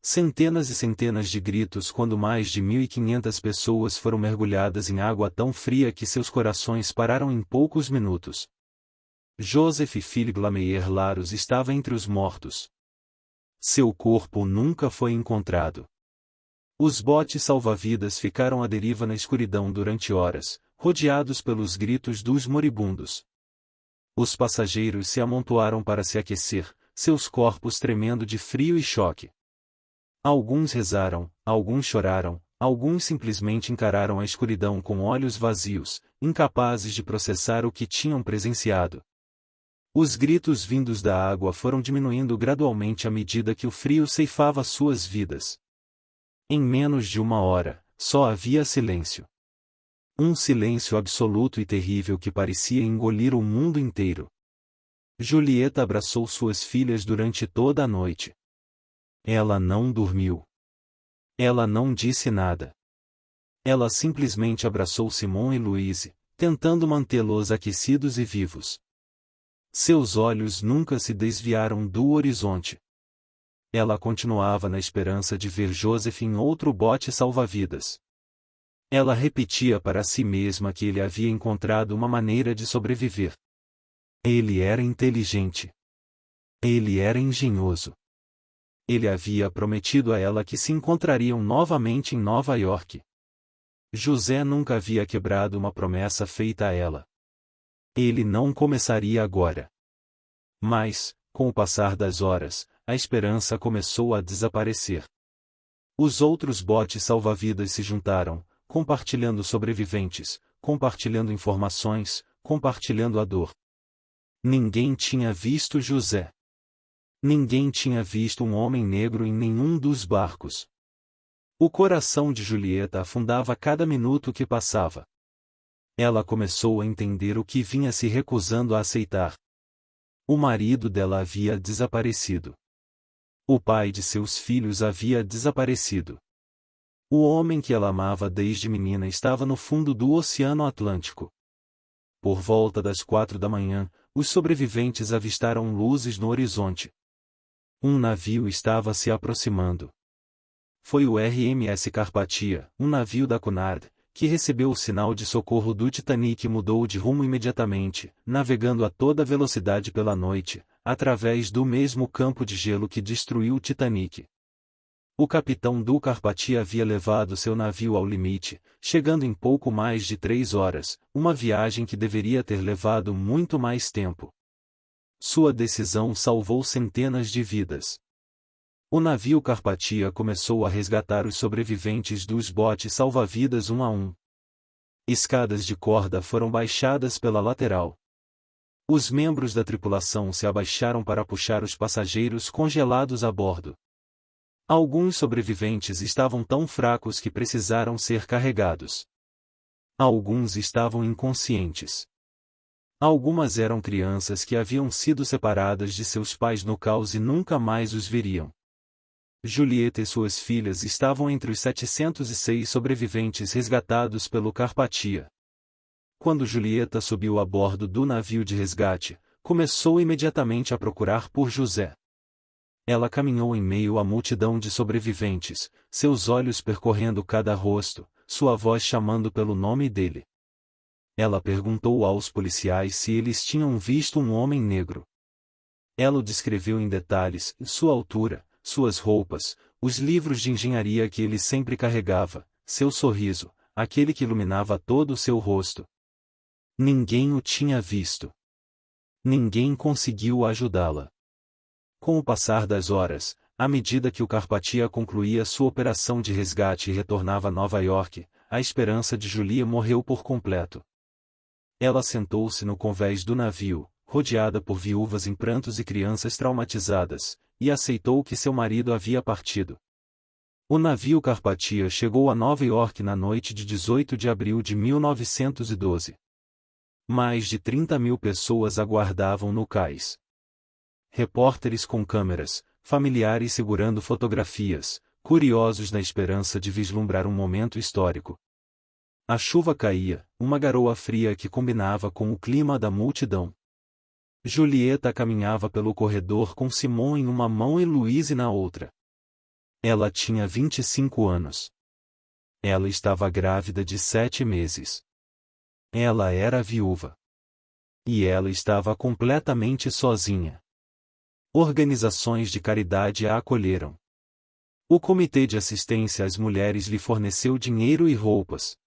Centenas e centenas de gritos quando mais de 1.500 pessoas foram mergulhadas em água tão fria que seus corações pararam em poucos minutos. Joseph Philip Lameyer Laros estava entre os mortos. Seu corpo nunca foi encontrado. Os botes salva-vidas ficaram à deriva na escuridão durante horas, rodeados pelos gritos dos moribundos. Os passageiros se amontoaram para se aquecer, seus corpos tremendo de frio e choque. Alguns rezaram, alguns choraram, alguns simplesmente encararam a escuridão com olhos vazios, incapazes de processar o que tinham presenciado. Os gritos vindos da água foram diminuindo gradualmente à medida que o frio ceifava suas vidas. Em menos de uma hora, só havia silêncio. Um silêncio absoluto e terrível que parecia engolir o mundo inteiro. Julieta abraçou suas filhas durante toda a noite. Ela não dormiu. Ela não disse nada. Ela simplesmente abraçou Simon e Louise, tentando mantê-los aquecidos e vivos. Seus olhos nunca se desviaram do horizonte. Ela continuava na esperança de ver Joseph em outro bote salva-vidas. Ela repetia para si mesma que ele havia encontrado uma maneira de sobreviver. Ele era inteligente. Ele era engenhoso. Ele havia prometido a ela que se encontrariam novamente em Nova York. José nunca havia quebrado uma promessa feita a ela. Ele não começaria agora. Mas, com o passar das horas, a esperança começou a desaparecer. Os outros botes salva-vidas se juntaram, compartilhando sobreviventes, compartilhando informações, compartilhando a dor. Ninguém tinha visto José. Ninguém tinha visto um homem negro em nenhum dos barcos. O coração de Julieta afundava a cada minuto que passava. Ela começou a entender o que vinha se recusando a aceitar. O marido dela havia desaparecido. O pai de seus filhos havia desaparecido. O homem que ela amava desde menina estava no fundo do Oceano Atlântico. Por volta das 4 da manhã, os sobreviventes avistaram luzes no horizonte. Um navio estava se aproximando. Foi o RMS Carpathia, um navio da Cunard, que recebeu o sinal de socorro do Titanic e mudou de rumo imediatamente, navegando a toda velocidade pela noite, através do mesmo campo de gelo que destruiu o Titanic. O capitão do Carpathia havia levado seu navio ao limite, chegando em pouco mais de 3 horas, uma viagem que deveria ter levado muito mais tempo. Sua decisão salvou centenas de vidas. O navio Carpathia começou a resgatar os sobreviventes dos botes salva-vidas um a um. Escadas de corda foram baixadas pela lateral. Os membros da tripulação se abaixaram para puxar os passageiros congelados a bordo. Alguns sobreviventes estavam tão fracos que precisaram ser carregados. Alguns estavam inconscientes. Algumas eram crianças que haviam sido separadas de seus pais no caos e nunca mais os veriam. Julieta e suas filhas estavam entre os 706 sobreviventes resgatados pelo Carpathia. Quando Julieta subiu a bordo do navio de resgate, começou imediatamente a procurar por José. Ela caminhou em meio à multidão de sobreviventes, seus olhos percorrendo cada rosto, sua voz chamando pelo nome dele. Ela perguntou aos policiais se eles tinham visto um homem negro. Ela o descreveu em detalhes, sua altura, suas roupas, os livros de engenharia que ele sempre carregava, seu sorriso, aquele que iluminava todo o seu rosto. Ninguém o tinha visto. Ninguém conseguiu ajudá-la. Com o passar das horas, à medida que o Carpathia concluía sua operação de resgate e retornava a Nova York, a esperança de Julia morreu por completo. Ela sentou-se no convés do navio, rodeada por viúvas em prantos e crianças traumatizadas, e aceitou que seu marido havia partido. O navio Carpathia chegou a Nova York na noite de 18 de abril de 1912. Mais de 30.000 pessoas aguardavam no cais. Repórteres com câmeras, familiares segurando fotografias, curiosos na esperança de vislumbrar um momento histórico. A chuva caía, uma garoa fria que combinava com o clima da multidão. Julieta caminhava pelo corredor com Simon em uma mão e Louise na outra. Ela tinha 25 anos. Ela estava grávida de 7 meses. Ela era viúva. E ela estava completamente sozinha. Organizações de caridade a acolheram. O Comitê de Assistência às Mulheres lhe forneceu dinheiro e roupas.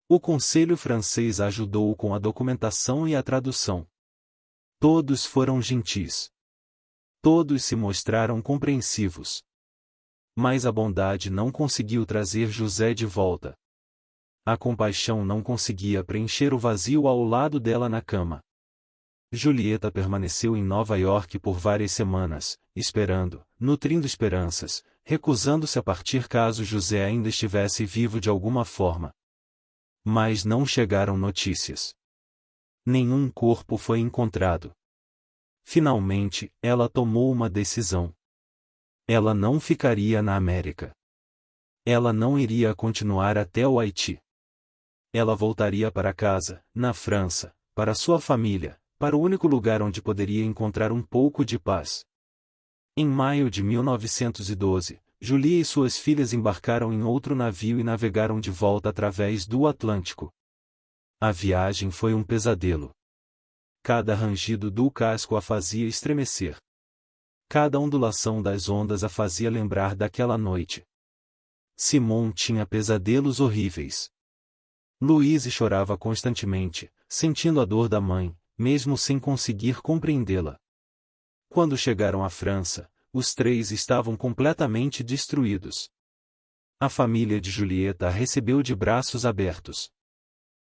O Conselho francês a ajudou com a documentação e a tradução. Todos foram gentis. Todos se mostraram compreensivos. Mas a bondade não conseguiu trazer José de volta. A compaixão não conseguia preencher o vazio ao lado dela na cama. Julieta permaneceu em Nova York por várias semanas, esperando, nutrindo esperanças, recusando-se a partir caso José ainda estivesse vivo de alguma forma. Mas não chegaram notícias. Nenhum corpo foi encontrado. Finalmente, ela tomou uma decisão. Ela não ficaria na América. Ela não iria continuar até o Haiti. Ela voltaria para casa, na França, para sua família, para o único lugar onde poderia encontrar um pouco de paz. Em maio de 1912, Julia e suas filhas embarcaram em outro navio e navegaram de volta através do Atlântico. A viagem foi um pesadelo. Cada rangido do casco a fazia estremecer. Cada ondulação das ondas a fazia lembrar daquela noite. Simon tinha pesadelos horríveis. Louise chorava constantemente, sentindo a dor da mãe, mesmo sem conseguir compreendê-la. Quando chegaram à França, os três estavam completamente destruídos. A família de Julieta a recebeu de braços abertos.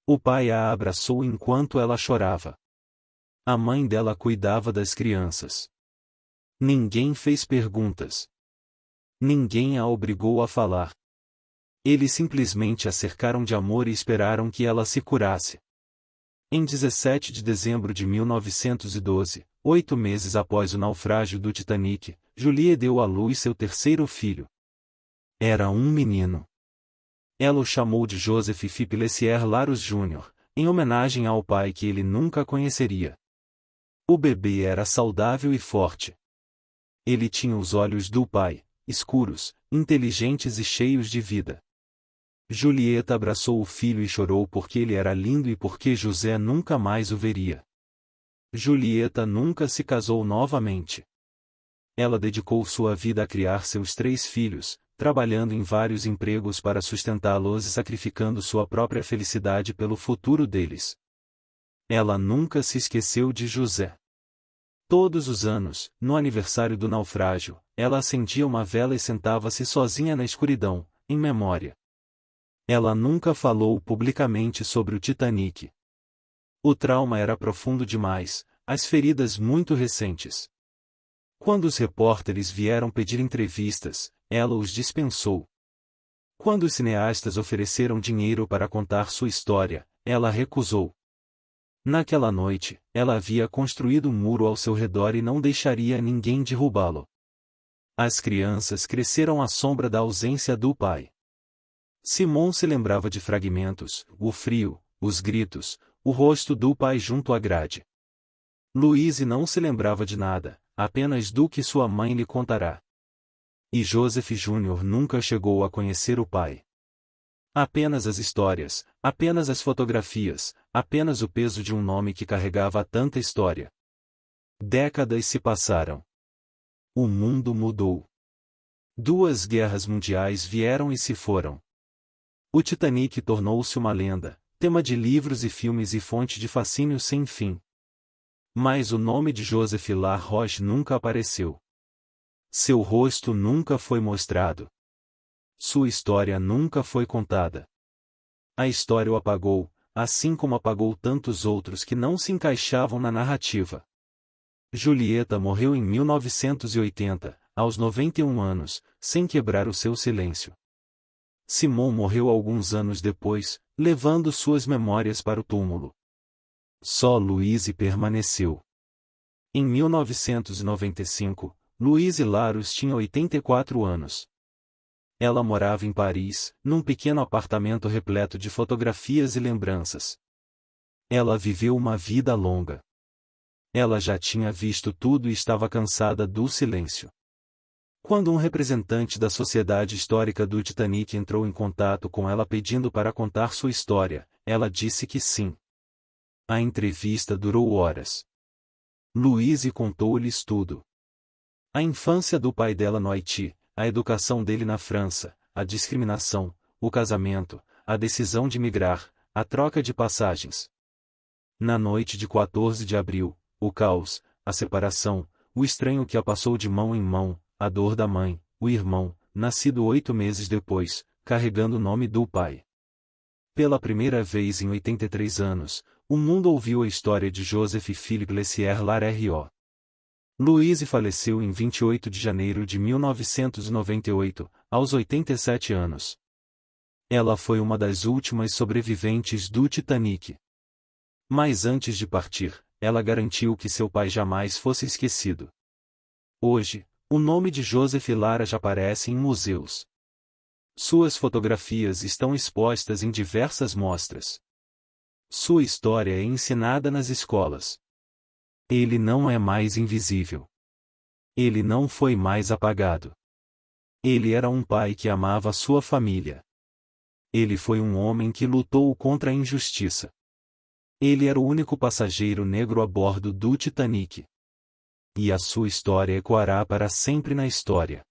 O pai a abraçou enquanto ela chorava. A mãe dela cuidava das crianças. Ninguém fez perguntas. Ninguém a obrigou a falar. Eles simplesmente a cercaram de amor e esperaram que ela se curasse. Em 17 de dezembro de 1912, 8 meses após o naufrágio do Titanic, Julie deu à luz seu terceiro filho. Era um menino. Ela o chamou de Joseph Philippe Lessier Larus Jr., em homenagem ao pai que ele nunca conheceria. O bebê era saudável e forte. Ele tinha os olhos do pai, escuros, inteligentes e cheios de vida. Julieta abraçou o filho e chorou porque ele era lindo e porque José nunca mais o veria. Julieta nunca se casou novamente. Ela dedicou sua vida a criar seus 3 filhos, trabalhando em vários empregos para sustentá-los e sacrificando sua própria felicidade pelo futuro deles. Ela nunca se esqueceu de José. Todos os anos, no aniversário do naufrágio, ela acendia uma vela e sentava-se sozinha na escuridão, em memória. Ela nunca falou publicamente sobre o Titanic. O trauma era profundo demais, as feridas muito recentes. Quando os repórteres vieram pedir entrevistas, ela os dispensou. Quando os cineastas ofereceram dinheiro para contar sua história, ela recusou. Naquela noite, ela havia construído um muro ao seu redor e não deixaria ninguém derrubá-lo. As crianças cresceram à sombra da ausência do pai. Simon se lembrava de fragmentos, o frio, os gritos, o rosto do pai junto à grade. Louise não se lembrava de nada, apenas do que sua mãe lhe contará. E Joseph Jr. nunca chegou a conhecer o pai. Apenas as histórias, apenas as fotografias, apenas o peso de um nome que carregava tanta história. Décadas se passaram. O mundo mudou. 2 guerras mundiais vieram e se foram. O Titanic tornou-se uma lenda, tema de livros e filmes e fonte de fascínio sem fim. Mas o nome de Joseph LaRoche nunca apareceu. Seu rosto nunca foi mostrado. Sua história nunca foi contada. A história o apagou, assim como apagou tantos outros que não se encaixavam na narrativa. Julieta morreu em 1980, aos 91 anos, sem quebrar o seu silêncio. Simon morreu alguns anos depois, levando suas memórias para o túmulo. Só Louise permaneceu. Em 1995, Louise Larus tinha 84 anos. Ela morava em Paris, num pequeno apartamento repleto de fotografias e lembranças. Ela viveu uma vida longa. Ela já tinha visto tudo e estava cansada do silêncio. Quando um representante da Sociedade Histórica do Titanic entrou em contato com ela pedindo para contar sua história, ela disse que sim. A entrevista durou horas. Louise contou-lhes tudo. A infância do pai dela no Haiti, a educação dele na França, a discriminação, o casamento, a decisão de migrar, a troca de passagens. Na noite de 14 de abril, o caos, a separação, o estranho que a passou de mão em mão, a dor da mãe, o irmão, nascido 8 meses depois, carregando o nome do pai. Pela primeira vez em 83 anos, o mundo ouviu a história de Joseph Philippe Lessier Larriot. Louise faleceu em 28 de janeiro de 1998, aos 87 anos. Ela foi uma das últimas sobreviventes do Titanic. Mas antes de partir, ela garantiu que seu pai jamais fosse esquecido. Hoje, o nome de Joseph LaRoche aparece em museus. Suas fotografias estão expostas em diversas mostras. Sua história é ensinada nas escolas. Ele não é mais invisível. Ele não foi mais apagado. Ele era um pai que amava sua família. Ele foi um homem que lutou contra a injustiça. Ele era o único passageiro negro a bordo do Titanic. E a sua história ecoará para sempre na história.